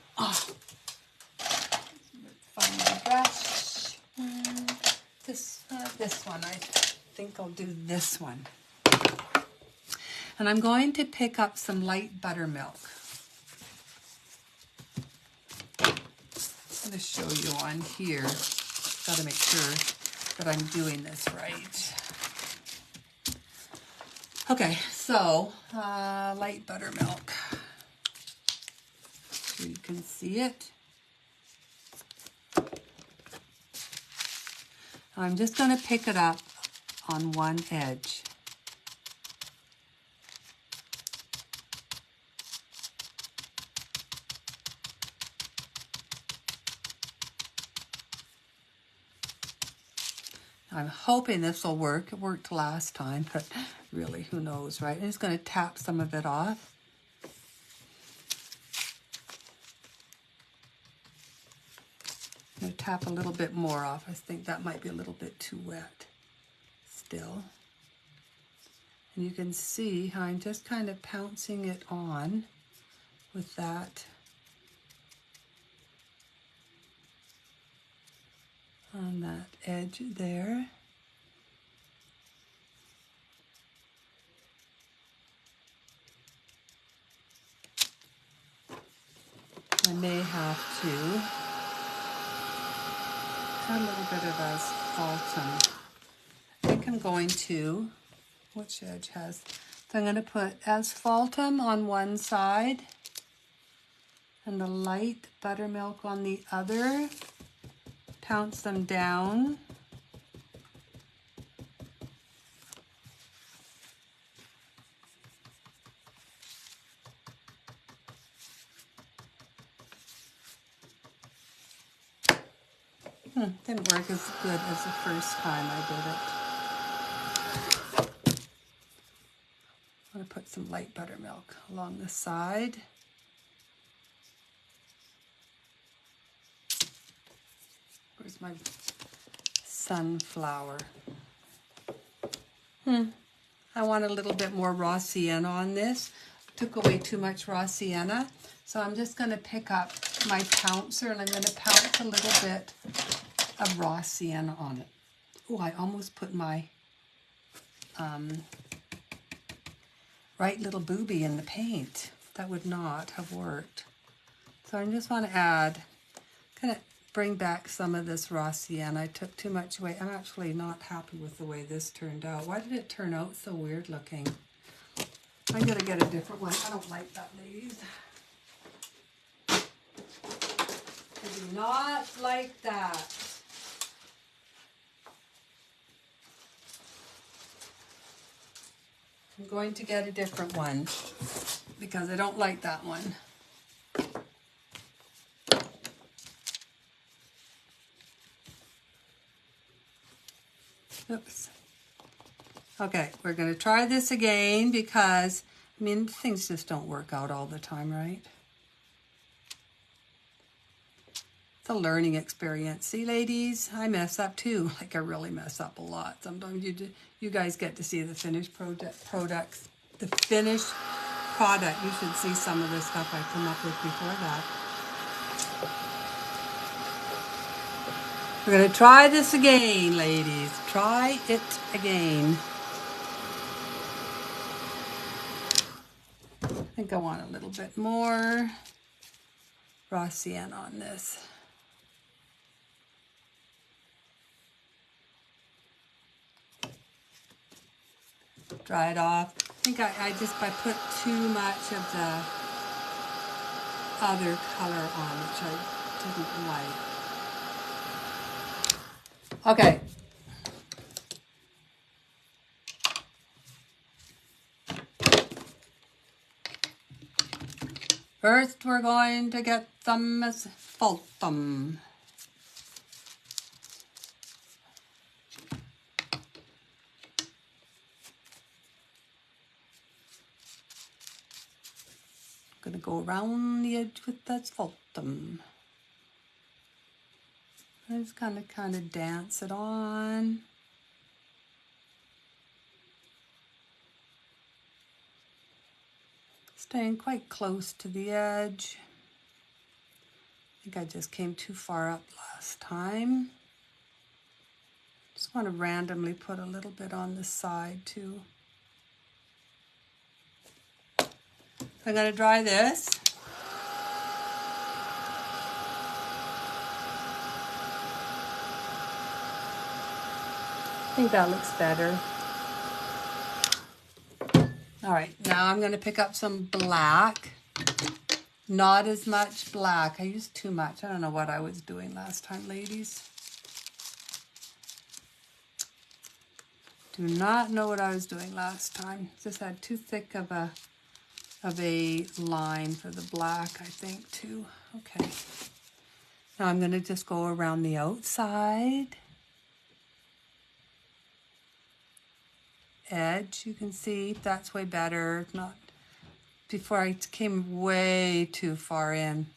find my brush, this one, I think I'll do this one. And I'm going to pick up some light buttermilk. I'm going to show you on here, got to make sure that I'm doing this right. Okay, so light buttermilk. So you can see it. I'm just going to pick it up on one edge. I'm hoping this will work. It worked last time, but really, who knows, right? I'm just going to tap some of it off. I'm going to tap a little bit more off. I think that might be a little bit too wet still. And you can see how I'm just kind of pouncing it on with that on that edge there. a little bit of asphaltum. I think I'm going to, which edge has, so I'm going to put asphaltum on one side and the light buttermilk on the other. Pounce them down. Didn't work as good as the first time I did it. I'm going to put some light buttermilk along the side. Where's my sunflower? I want a little bit more raw sienna on this. Took away too much raw sienna. So I'm just going to pick up my pouncer and I'm going to pounce a little bit of raw sienna on it. Oh, I almost put my right little booby in the paint. That would not have worked. So I just want to add, kind of bring back some of this raw sienna. I took too much away. I'm actually not happy with the way this turned out. Why did it turn out so weird looking? I'm going to get a different one. I don't like that, ladies. I do not like that. I'm going to get a different one because I don't like that one. Oops. Okay, we're going to try this again because, I mean, things just don't work out all the time, right? It's a learning experience. See, ladies, I mess up too. Like, I really mess up a lot. Sometimes you guys get to see the finished products. The finished product. You should see some of the stuff I come up with before that. We're going to try this again, ladies. Try it again. I think I want a little bit more raw sienna on this. Dry it off. I think I put too much of the other color on, which I didn't like. Okay. First, we're going to get some asphaltum. Going to go around the edge with that asphaltum. I just kind of dance it on. Staying quite close to the edge. I think I just came too far up last time. Just want to randomly put a little bit on the side too. I'm going to dry this. I think that looks better. All right, now I'm going to pick up some black. Not as much black. I used too much. I don't know what I was doing last time, ladies. Do not know what I was doing last time. Just had too thick of a line for the black, I think, too. Okay. Now I'm going to just go around the outside edge. You can see that's way better. Not before I came way too far in.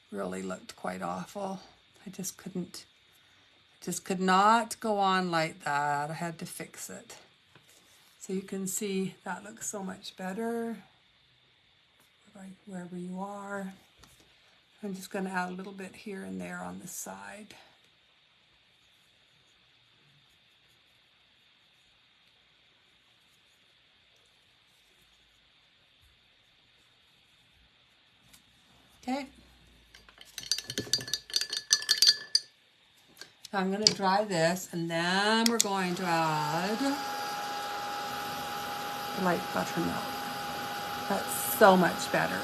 Really looked quite awful. I just could not go on like that. I had to fix it. So you can see that looks so much better. Right wherever you are. I'm just going to add a little bit here and there on the side. Okay. So I'm going to dry this, and then we're going to add light buttermilk. That's so much better.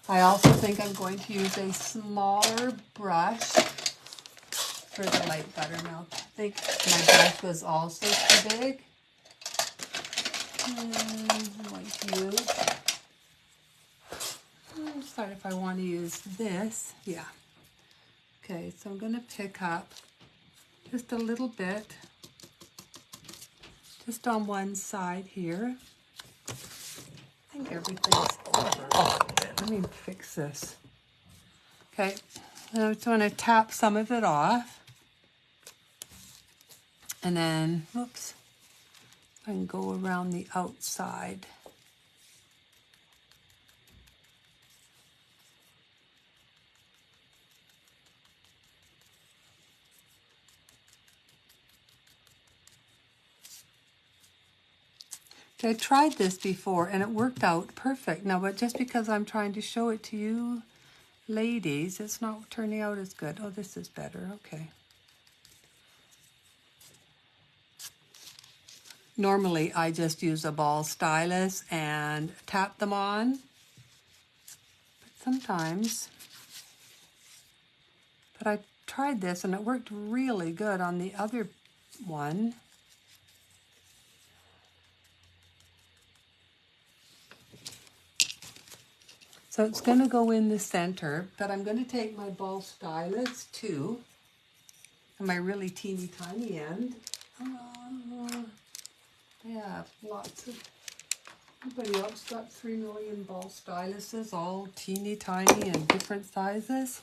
I also think I'm going to use a smaller brush for the light buttermilk. I think my brush was also too big. And I'm going to use, I'll decide if I want to use this. Yeah. Okay, so I'm going to pick up just a little bit, just on one side here. I think everything's over a little bit. Let me fix this. Okay, I'm just going to tap some of it off. And then, whoops, I can go around the outside. I tried this before and it worked out perfect. Now, but just because I'm trying to show it to you ladies, it's not turning out as good. Oh, this is better. Okay. Normally, I just use a ball stylus and tap them on. But sometimes, but I tried this and it worked really good on the other one. So it's going to go in the center, but I'm going to take my ball stylus too, and my really teeny tiny end. I have lots of, everybody else got 3 million ball styluses, all teeny tiny and different sizes.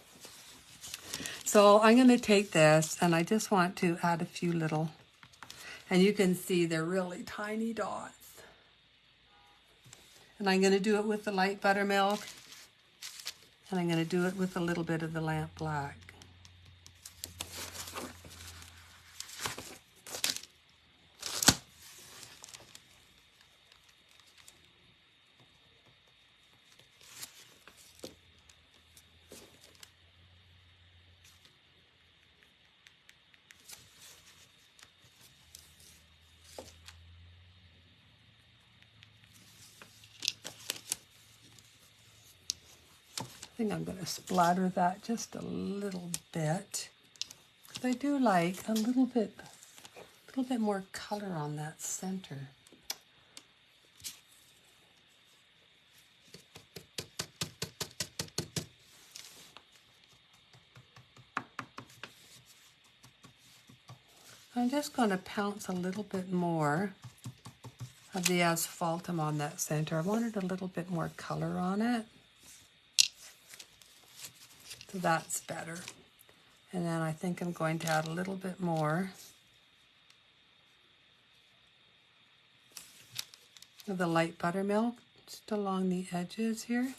So I'm going to take this, and I just want to add a few little, and you can see they're really tiny dots. And I'm going to do it with the light buttermilk. And I'm going to do it with a little bit of the lamp black. I think I'm going to splatter that just a little bit. Because I do like a little bit more color on that center. I'm just going to pounce a little bit more of the asphaltum on that center. I wanted a little bit more color on it. So that's better. And then I think I'm going to add a little bit more of the light buttermilk just along the edges here.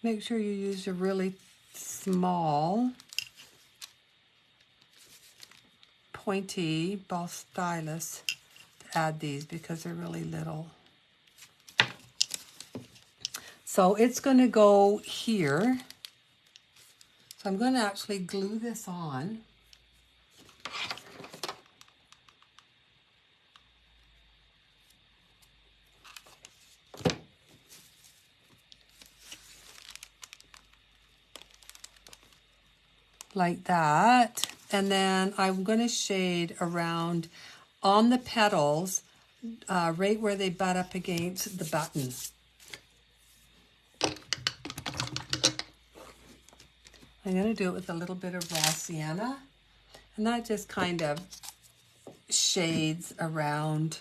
Make sure you use a really small, pointy ball stylus to add these because they're really little. So it's going to go here. So I'm going to actually glue this on. Like that. And then I'm going to shade around on the petals, right where they butt up against the button. I'm going to do it with a little bit of raw sienna, and that just kind of shades around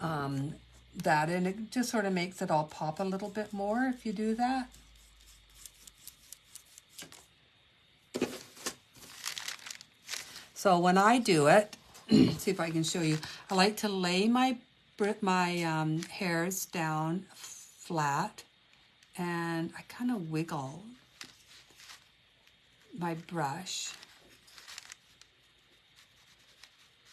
that, and it just sort of makes it all pop a little bit more if you do that. So when I do it, see if I can show you, I like to lay my hairs down flat, and I kind of wiggle my brush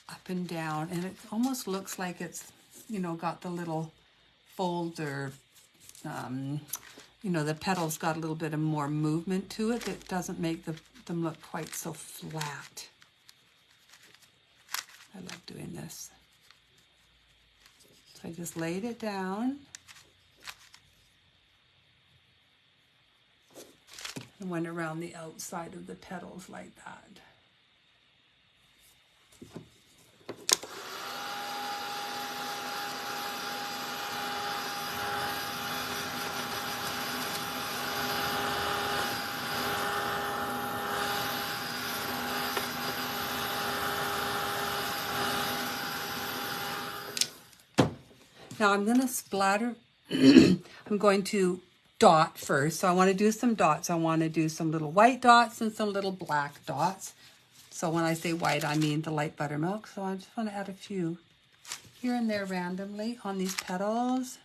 up and down, and it almost looks like it's, you know, got the little folder, you know, the petals got a little bit of more movement to it. That doesn't make them look quite so flat. I love doing this. So I just laid it down and went around the outside of the petals like that. Now I'm going to splatter, I'm going to dot first. So I want to do some dots. I want to do some little white dots and some little black dots. So when I say white, I mean the light buttermilk. So I just want to add a few here and there randomly on these petals.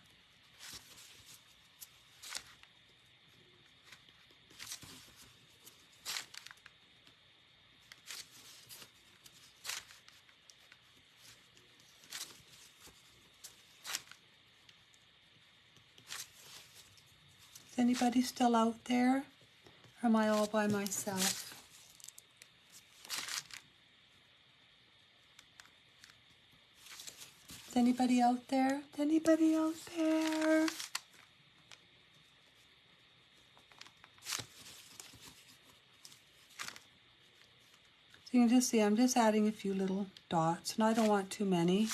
Is anybody still out there? Or am I all by myself? Is anybody out there? Is anybody out there? So you can just see I'm just adding a few little dots, and I don't want too many,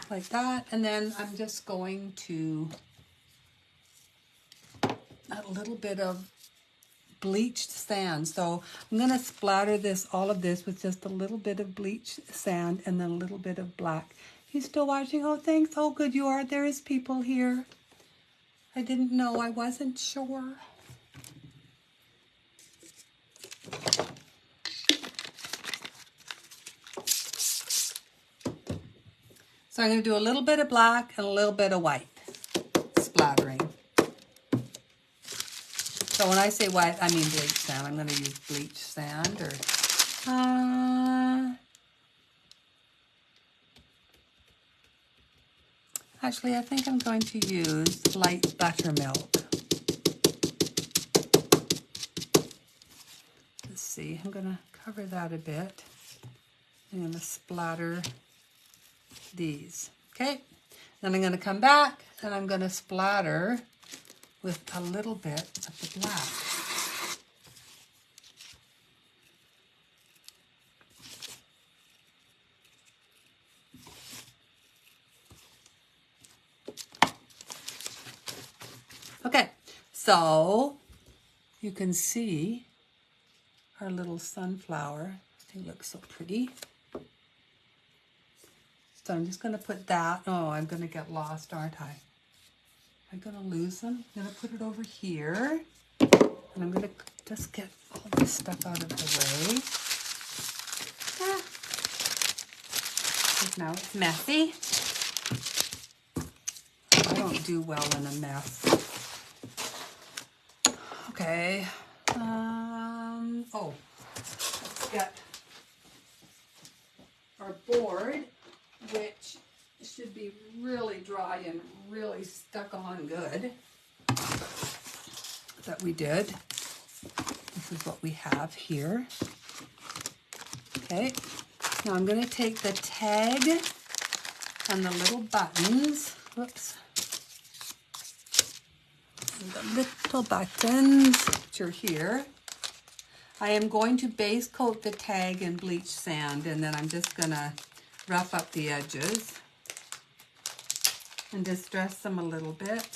like that. And then I'm just going to add a little bit of bleached sand. So I'm going to splatter this, all of this, with just a little bit of bleached sand and then a little bit of black. You still watching? Oh, thanks. Oh, good you are. There is people here. I didn't know. I wasn't sure. So I'm going to do a little bit of black and a little bit of white splattering. So when I say white, I mean bleached sand. I'm going to use bleached sand or actually, I think I'm going to use light buttermilk. Let's see, I'm going to cover that a bit. I'm going to splatter these. Okay, then I'm going to come back and I'm going to splatter with a little bit of the black. Okay, so you can see our little sunflower. It looks so pretty. So I'm just going to put that. Oh, I'm going to get lost, aren't I? I'm going to lose them. I'm going to put it over here. And I'm going to just get all this stuff out of the way. Because now it's messy. I don't do well in a mess. Okay. Let's get our board, which should be really dry and really stuck on good. That we did. This is what we have here. Okay. Now I'm going to take the tag and the little buttons. Whoops. The little buttons, which are here. I am going to base coat the tag in bleach sand, and then I'm just going to rough up the edges and distress them a little bit.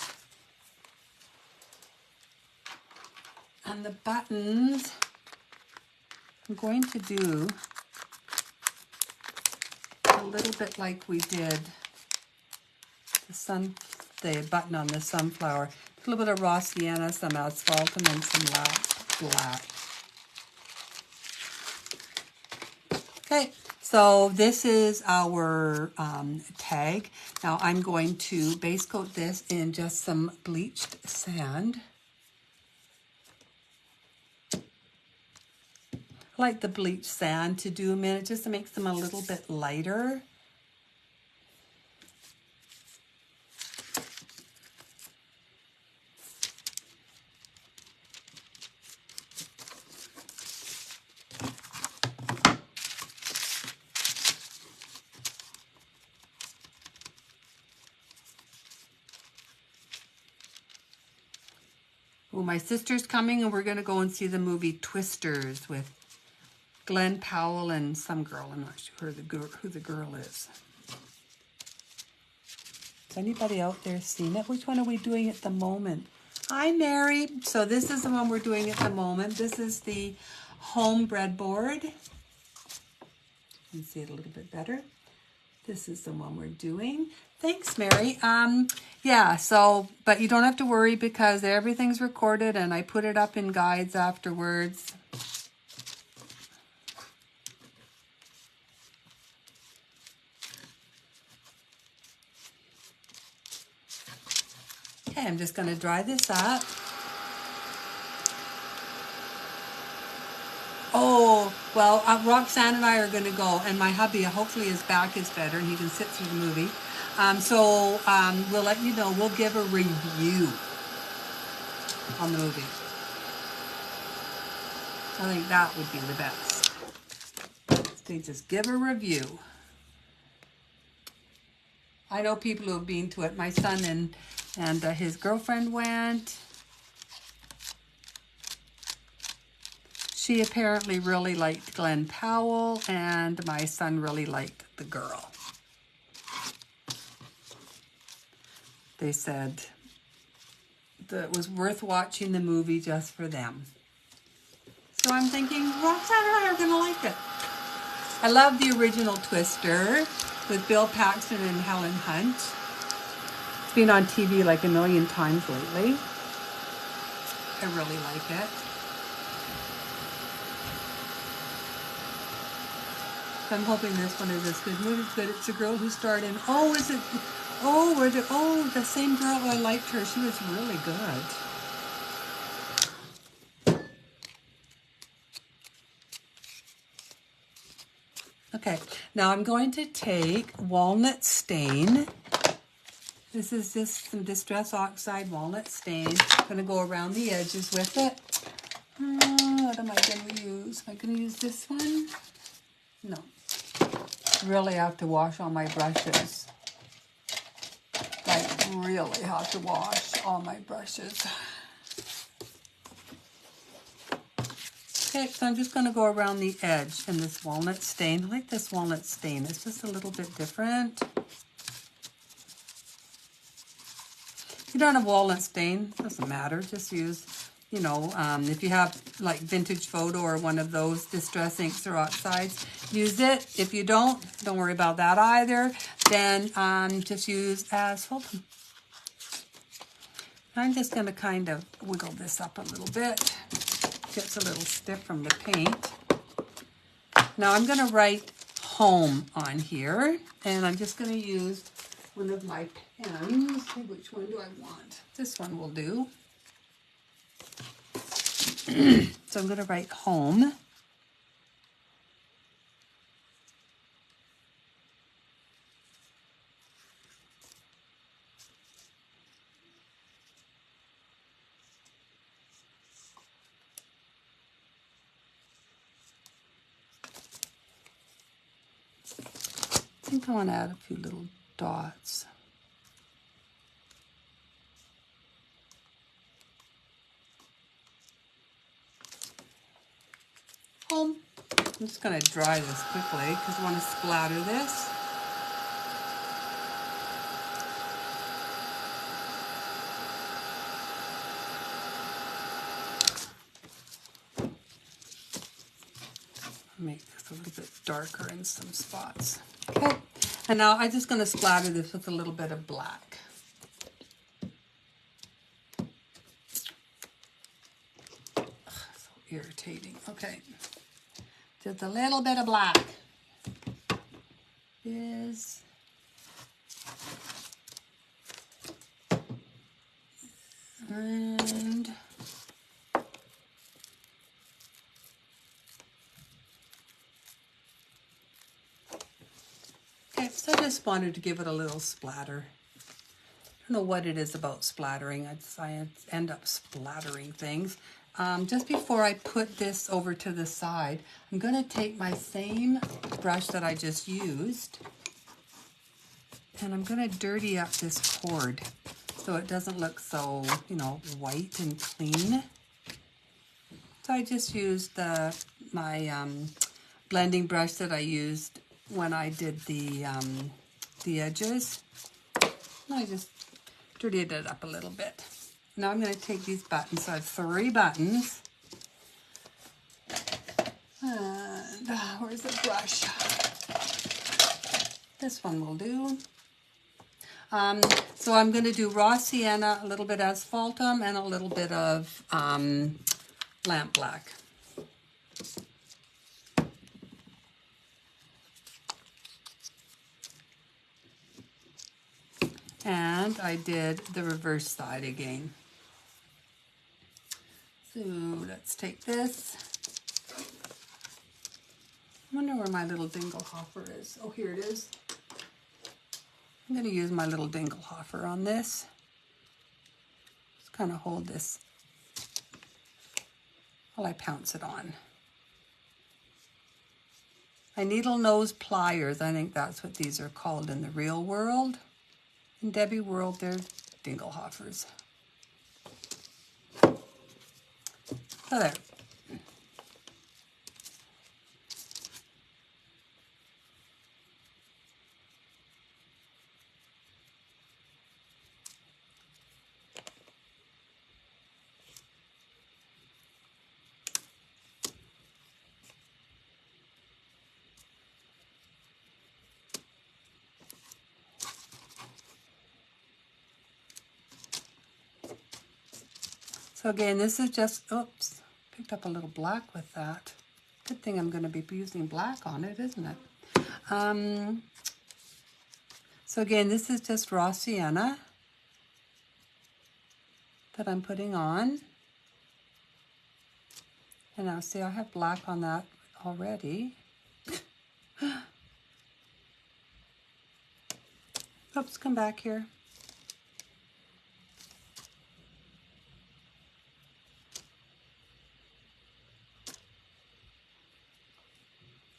And the buttons, I'm going to do a little bit like we did the button on the sunflower. A little bit of raw sienna, some asphalt, and then some black. Okay, so this is our tag. Now I'm going to base coat this in just some bleached sand. I like the bleached sand to do them in. It just makes them a little bit lighter. Oh, my sister's coming and we're going to go and see the movie Twisters with Glenn Powell and some girl. I'm not sure who the girl is. Has anybody out there seen it? Which one are we doing at the moment? Hi, Mary. So this is the one we're doing at the moment. This is the home breadboard. You can see it a little bit better. This is the one we're doing. Thanks, Mary. Yeah, so, but you don't have to worry because everything's recorded and I put it up in guides afterwards. Okay, I'm just going to dry this up. Oh, well, Roxanne and I are going to go, and my hubby, hopefully his back is better and he can sit through the movie. We'll let you know. We'll give a review on the movie. I think that would be the best. They just give a review. I know people who have been to it. My son and his girlfriend went. She apparently really liked Glenn Powell, and my son really liked the girl. They said that it was worth watching the movie just for them. So I'm thinking, Roxanne and I are going to like it. I love the original Twister with Bill Paxton and Helen Hunt. It's been on TV like a million times lately. I really like it. I'm hoping this one is as good. Movie's good. It's a girl who starred in. Oh, is it? Oh, the same girl. I liked her. She was really good. Okay, now I'm going to take walnut stain. This is just some Distress Oxide walnut stain. I'm going to go around the edges with it. What am I going to use? Am I going to use this one? No. Really have to wash all my brushes. Like, really have to wash all my brushes. Okay, so I'm just going to go around the edge in this walnut stain. I like this walnut stain. It's just a little bit different. If you don't have walnut stain, doesn't matter. Just use, you know, if you have like Vintage Photo or one of those Distress Inks or Oxides, use it. If you don't worry about that either. Then just use asphalt. I'm just going to kind of wiggle this up a little bit. Gets a little stiff from the paint. Now I'm going to write home on here, and I'm just going to use one of my pens. Which one do I want? This one will do. So I'm going to write home. I think I want to add a few little dots. Home. I'm just going to dry this quickly because I want to splatter this. Make this a little bit darker in some spots. Okay, and now I'm just going to splatter this with a little bit of black. Ugh, so irritating. Okay, just a little bit of black. Is and okay, so I just wanted to give it a little splatter. I don't know what it is about splattering. I end up splattering things. Just before I put this over to the side, I'm going to take my same brush that I just used, and I'm going to dirty up this cord. so it doesn't look so, you know, white and clean. So I just used my blending brush that I used when I did the edges. And I just dirtied it up a little bit. Now I'm going to take these buttons. So I have 3 buttons. And where's the brush? This one will do. So I'm going to do raw sienna, a little bit asphaltum, and a little bit of lamp black. And I did the reverse side again. So let's take this. I wonder where my little Dinglehoffer is. Oh, here it is. I'm going to use my little Dinglehoffer on this. Just kind of hold this while I pounce it on. My needle nose pliers, I think that's what these are called in the real world. In Debbie world, they're Dinglehoffers. So there. So again, this is just, oops, picked up a little black with that. Good thing I'm going to be using black on it, isn't it? So again, this is just raw sienna that I'm putting on. And now see, I have black on that already. Oops, come back here.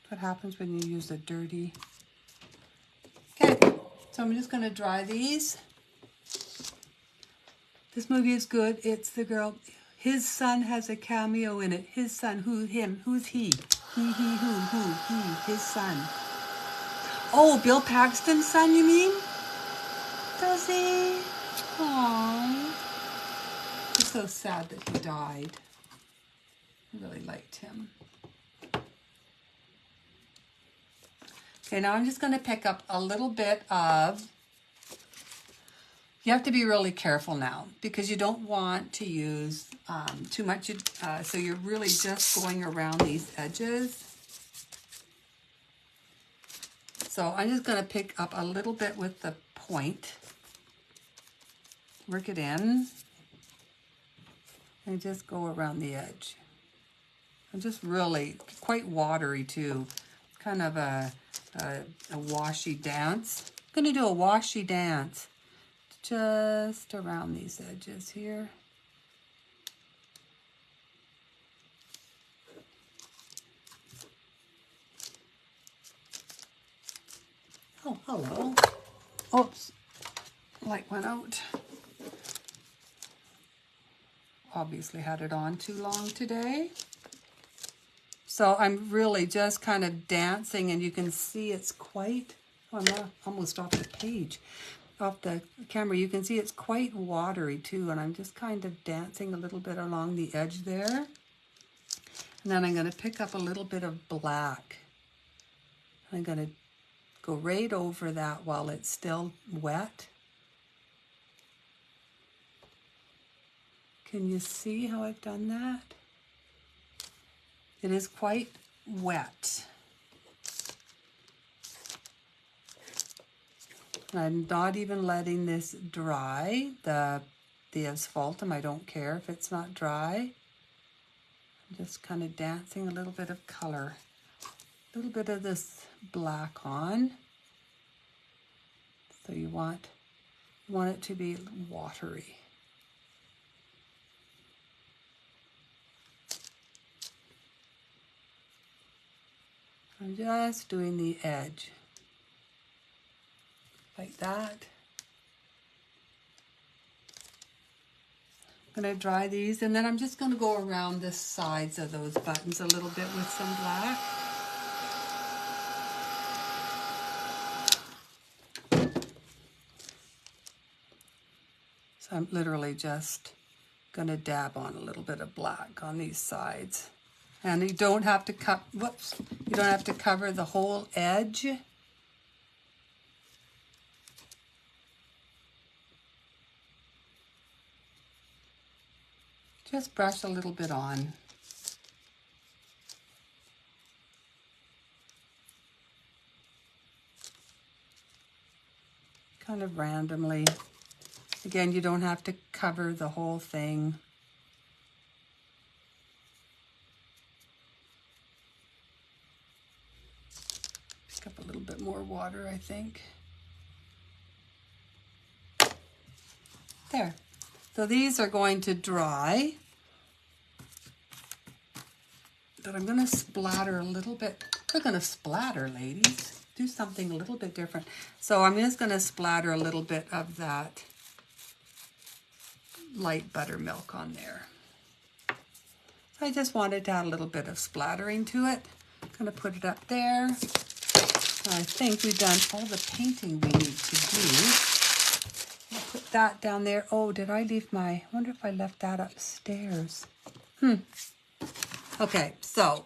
What happens when you use a dirty... Okay, so I'm just going to dry these. This movie is good. It's the girl. His son has a cameo in it. His son, who, him, who's he? He, his son. Oh, Bill Paxton's son, you mean? Does he? Aww. It's so sad that he died. I really liked him. Okay, now I'm just going to pick up a little bit of, you have to be really careful now because you don't want to use too much, so you're really just going around these edges. So I'm just going to pick up a little bit with the point, work it in, and just go around the edge. And just really quite watery too, kind of a washy dance. I'm going to do a washy dance just around these edges here. Oh, hello. Oops, light went out. Obviously had it on too long today. So I'm really just kind of dancing, and you can see it's quite, oh, I'm almost off the page, off the camera. You can see it's quite watery too, and I'm just kind of dancing a little bit along the edge there. And then I'm going to pick up a little bit of black. I'm going to go right over that while it's still wet. Can you see how I've done that? It is quite wet. I'm not even letting this dry, the asphaltum. I don't care if it's not dry. I'm just kind of dancing a little bit of color, a little bit of this black on. So you want it to be watery. I'm just doing the edge, like that. I'm going to dry these, and then I'm just going to go around the sides of those buttons a little bit with some black. So I'm literally just going to dab on a little bit of black on these sides. And you don't have to you don't have to cover the whole edge. Just brush a little bit on. Kind of randomly. Again, you don't have to cover the whole thing. Pick up a little bit more water, I think. There. So these are going to dry. But I'm going to splatter a little bit. We're going to splatter, ladies. Do something a little bit different. So I'm just going to splatter a little bit of that light buttermilk on there. So I just wanted to add a little bit of splattering to it. I'm going to put it up there. I think we've done all the painting we need to do. I'll put that down there. Oh, did I leave I wonder if I left that upstairs. Okay, so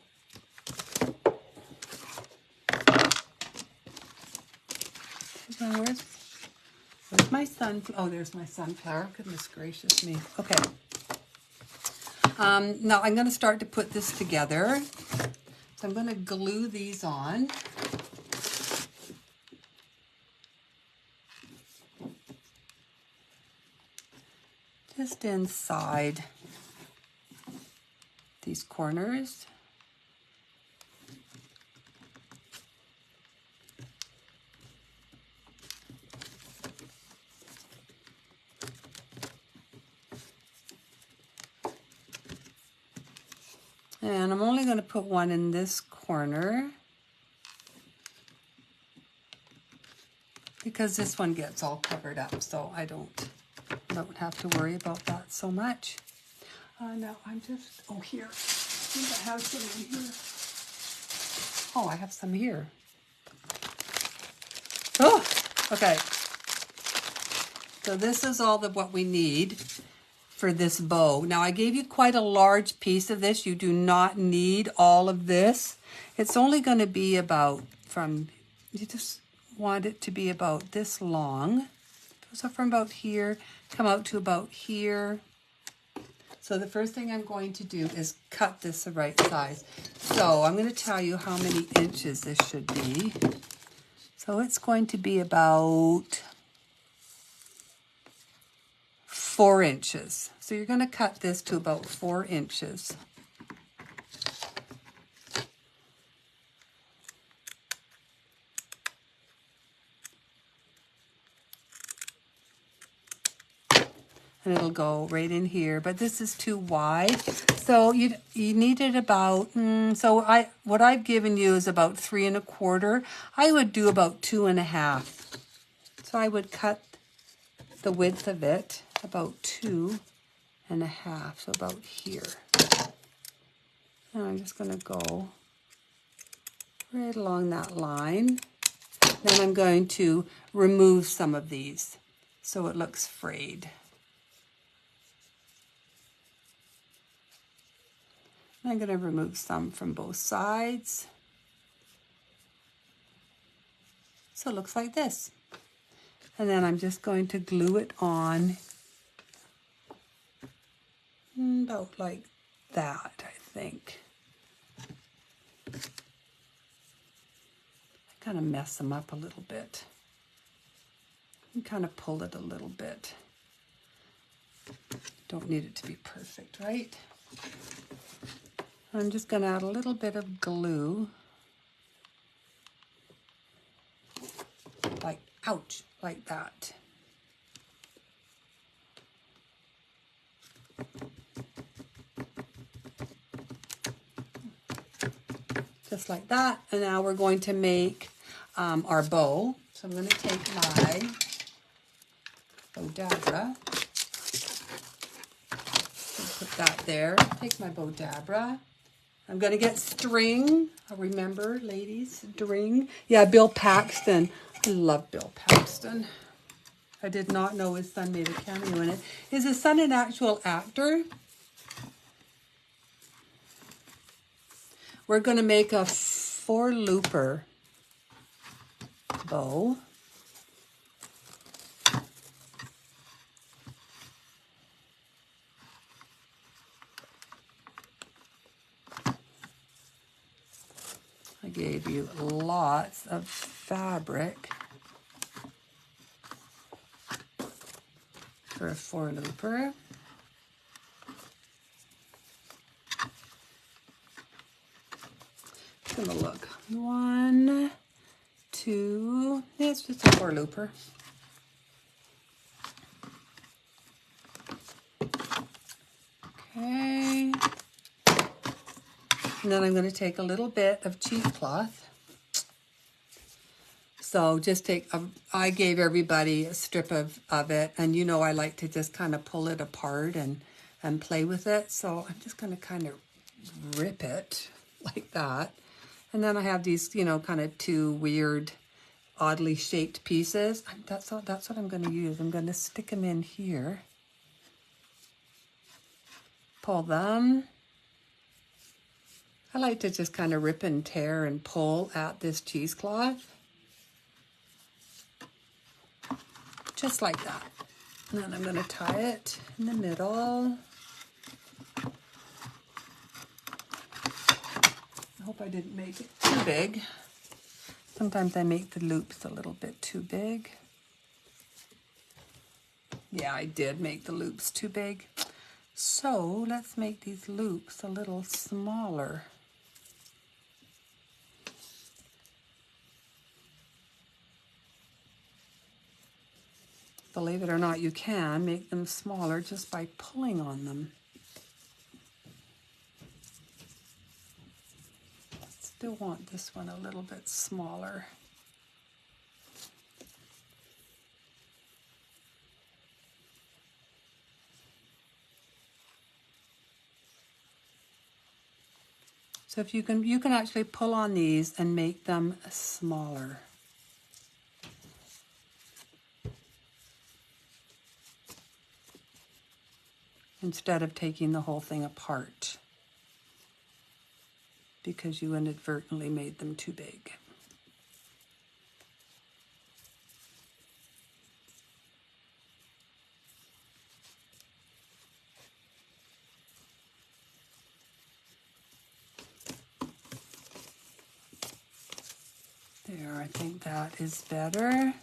where's my sunflower? Oh, there's my sunflower. Goodness gracious me. Okay. Now I'm going to start to put this together. So I'm going to glue these on. Just inside these corners. And I'm only going to put one in this corner because this one gets all covered up, so I don't have to worry about that so much. Now I'm just, here. I think I have some in here. Oh, I have some here. Oh, okay. So this is all what we need for this bow. Now I gave you quite a large piece of this. You do not need all of this. It's only going to be about you just want it to be about this long. So from about here, come out to about here. So the first thing I'm going to do is cut this the right size. So I'm going to tell you how many inches this should be. So it's going to be about 4 inches. So you're going to cut this to about 4 inches. And it'll go right in here, but this is too wide. So you need it about, what I've given you is about 3 1/4. I would do about 2 1/2. So I would cut the width of it about 2 1/2, so about here. And I'm just gonna go right along that line. Then I'm going to remove some of these so it looks frayed. I'm going to remove some from both sides. So it looks like this. And then I'm just going to glue it on about like that, I think. I kind of mess them up a little bit. And kind of pull it a little bit. Don't need it to be perfect, right? I'm just going to add a little bit of glue, like that. Just like that. And now we're going to make our bow. So I'm going to take my bow dabra. that there. Take my Bodabra. I'm going to get string. Remember, ladies, string. Yeah, Bill Paxton. I love Bill Paxton. I did not know his son made a cameo in it. Is his son an actual actor? We're going to make a 4-looper bow. I gave you lots of fabric for a 4-looper. I'm gonna look. 1, 2, yeah, it's just a 4-looper. Okay. And then I'm going to take a little bit of cheesecloth. So just take, I gave everybody a strip of it, and you know I like to just kind of pull it apart and play with it. So I'm just going to kind of rip it like that. And then I have these, you know, kind of 2 weird, oddly shaped pieces. That's what I'm going to use. I'm going to stick them in here. Pull them. I like to just kind of rip and tear and pull at this cheesecloth. Just like that. And then I'm going to tie it in the middle. I hope I didn't make it too big. Sometimes I make the loops a little bit too big. Yeah, I did make the loops too big. So let's make these loops a little smaller. Believe it or not, you can make them smaller just by pulling on them. Still want this one a little bit smaller. So if you can actually pull on these and make them smaller. Instead of taking the whole thing apart because you inadvertently made them too big. There, I think that is better.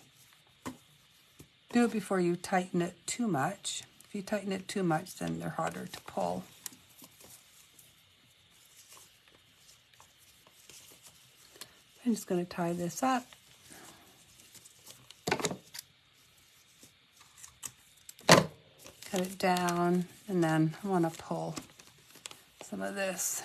Do it before you tighten it too much. If you tighten it too much, then they're harder to pull. I'm just going to tie this up. Cut it down, and then I want to pull some of this.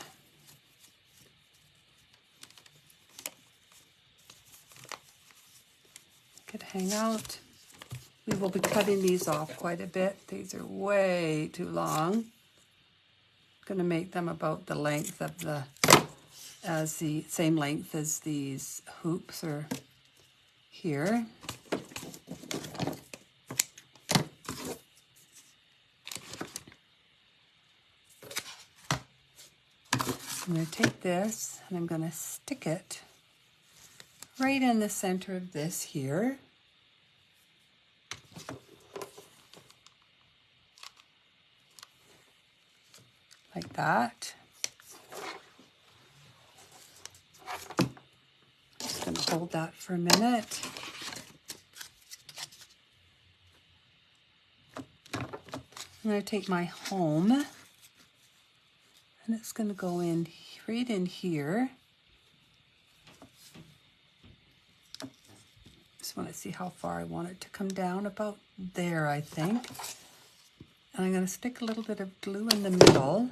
Could hang out. We will be cutting these off quite a bit. These are way too long. I'm going to make them about the length of the same length as these hoops are here. I'm going to take this and I'm going to stick it right in the center of this here. Like that. Just going to hold that for a minute. I'm going to take my home and it's going to go in right in here. Just want to see how far I want it to come down, about there, I think. And I'm going to stick a little bit of glue in the middle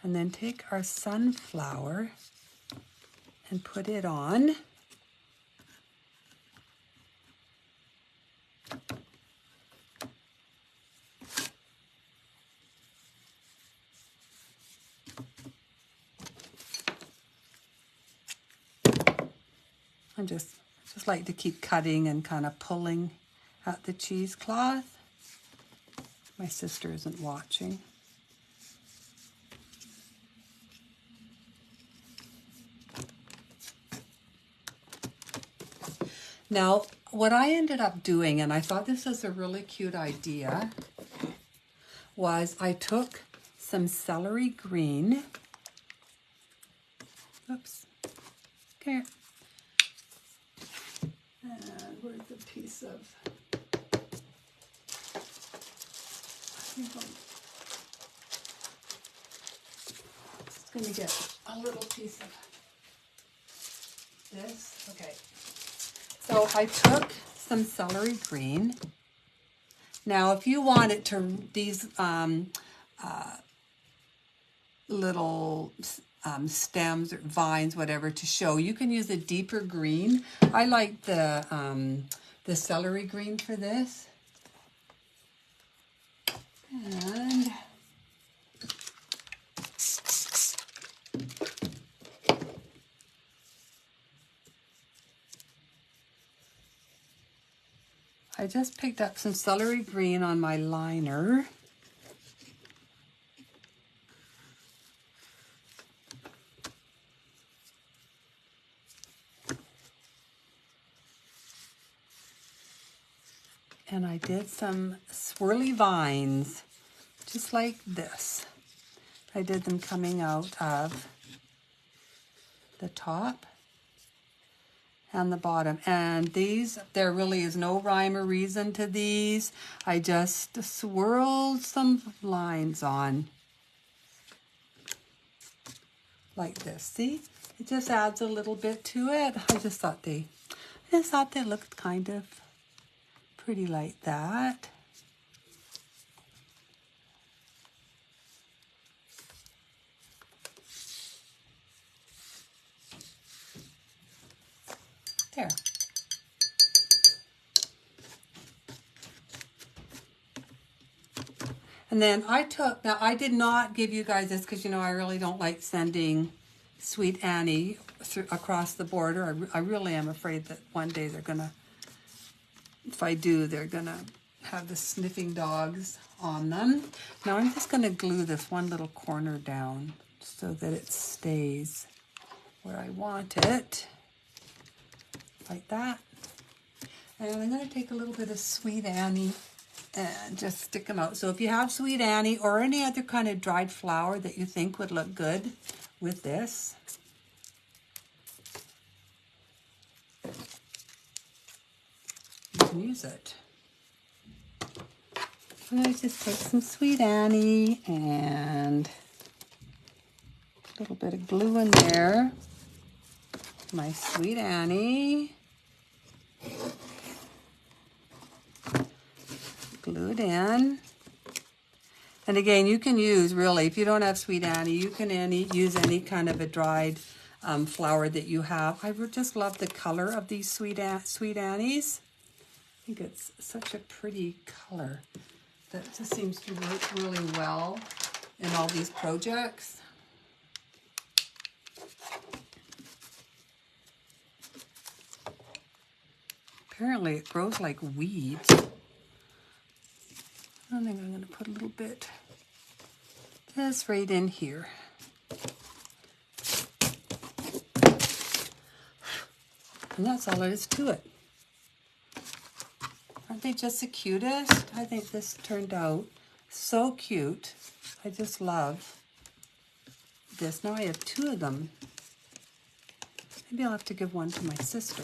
and then take our sunflower and put it on. I just like to keep cutting and kind of pulling at the cheesecloth. My sister isn't watching. Now, what I ended up doing, and I thought this was a really cute idea, was I took some celery green. Oops. Okay. And where's the piece of... Just going to get a little piece of this. Okay. So I took some celery green. Now, if you wanted to, these little stems or vines, whatever, to show, you can use a deeper green. I like the celery green for this. And I just picked up some celery green on my liner. And I did some swirly vines, just like this. I did them coming out of the top and the bottom. And these, there really is no rhyme or reason to these. I just swirled some lines on like this. See? It just adds a little bit to it. I just thought they looked kind of pretty like that. There. And then I took, now I did not give you guys this because, you know, I really don't like sending Sweet Annie across the border. I really am afraid that one day they're going to, if I do, they're going to have the sniffing dogs on them. Now I'm just going to glue this one little corner down so that it stays where I want it. Like that. And I'm going to take a little bit of Sweet Annie and just stick them out. So if you have Sweet Annie or any other kind of dried flower that you think would look good with this, you can use it. I'm going to just take some Sweet Annie and a little bit of glue in there. My Sweet Annie. Glued in. And again, you can use, really, if you don't have Sweet Annie, you can use any kind of a dried flower that you have. I just love the color of these Sweet Annies. I think it's such a pretty color that just seems to work really well in all these projects. Apparently it grows like weeds. I think I'm going to put a little bit just right in here. And that's all there is to it. Aren't they just the cutest? I think this turned out so cute. I just love this. Now I have two of them. Maybe I'll have to give one to my sister.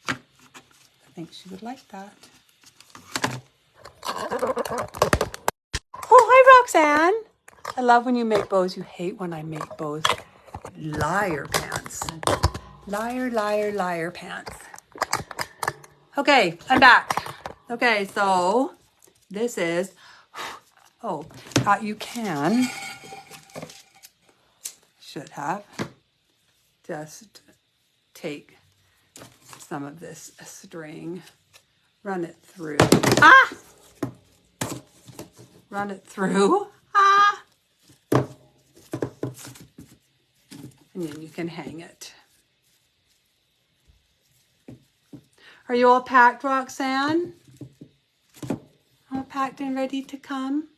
I think she would like that. Oh, hi, Roxanne. I love when you make bows. You hate when I make bows. Liar pants. Liar, liar, liar pants. Okay, I'm back. Okay, so this is, you should have just take some of this string, run it through. Run it through. And then you can hang it. Are you all packed, Roxanne? All packed and ready to come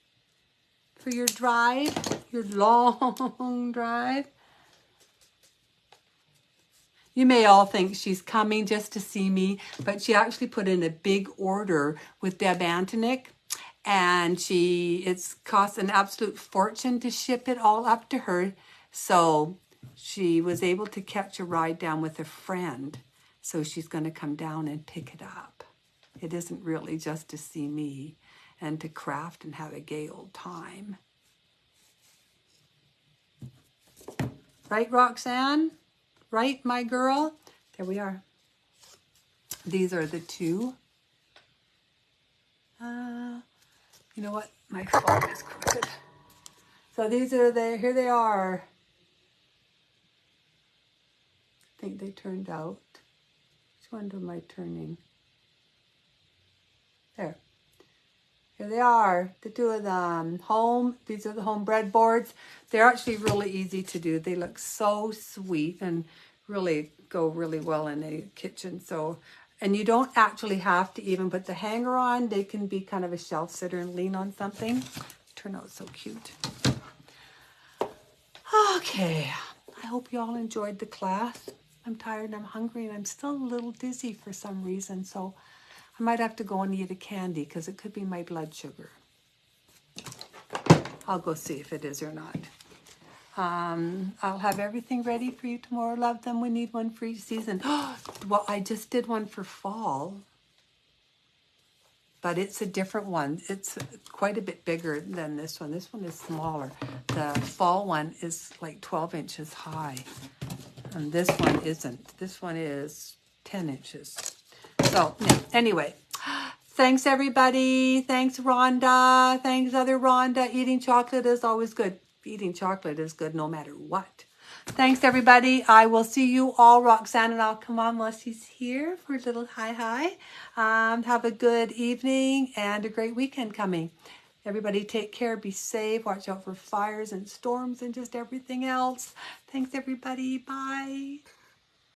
for your drive, your long drive? You may all think she's coming just to see me, but she actually put in a big order with Deb Antonick, and it's cost an absolute fortune to ship it all up to her. So she was able to catch a ride down with a friend. So she's going to come down and pick it up. It isn't really just to see me and to craft and have a gay old time. Right, Roxanne? Right, my girl? There we are. These are the two. You know what? My phone is crooked. So these are here they are. I think they turned out. Which one am I turning? There. Here they are, the two of them. These are the home breadboards. They're actually really easy to do. They look so sweet and really go really well in a kitchen. So, and you don't actually have to even put the hanger on. They can be kind of a shelf sitter and lean on something. Turn out so cute. Okay, I hope you all enjoyed the class. I'm tired and I'm hungry and I'm still a little dizzy for some reason. So I might have to go and eat a candy because it could be my blood sugar. I'll go see if it is or not. I'll have everything ready for you tomorrow. Love them. We need one for each season. Well, I just did one for fall, but it's a different one. It's quite a bit bigger than this one. This one is smaller. The fall one is like 12 inches high, and this one isn't. This one is 10 inches. So, yeah, anyway. Thanks, everybody. Thanks, Rhonda. Thanks, other Rhonda. Eating chocolate is always good. Eating chocolate is good no matter what. Thanks, everybody. I will see you all. Roxanne and I'll come on while she's here for a little hi. Have a good evening and a great weekend coming. Everybody take care. Be safe. Watch out for fires and storms and just everything else. Thanks, everybody. Bye.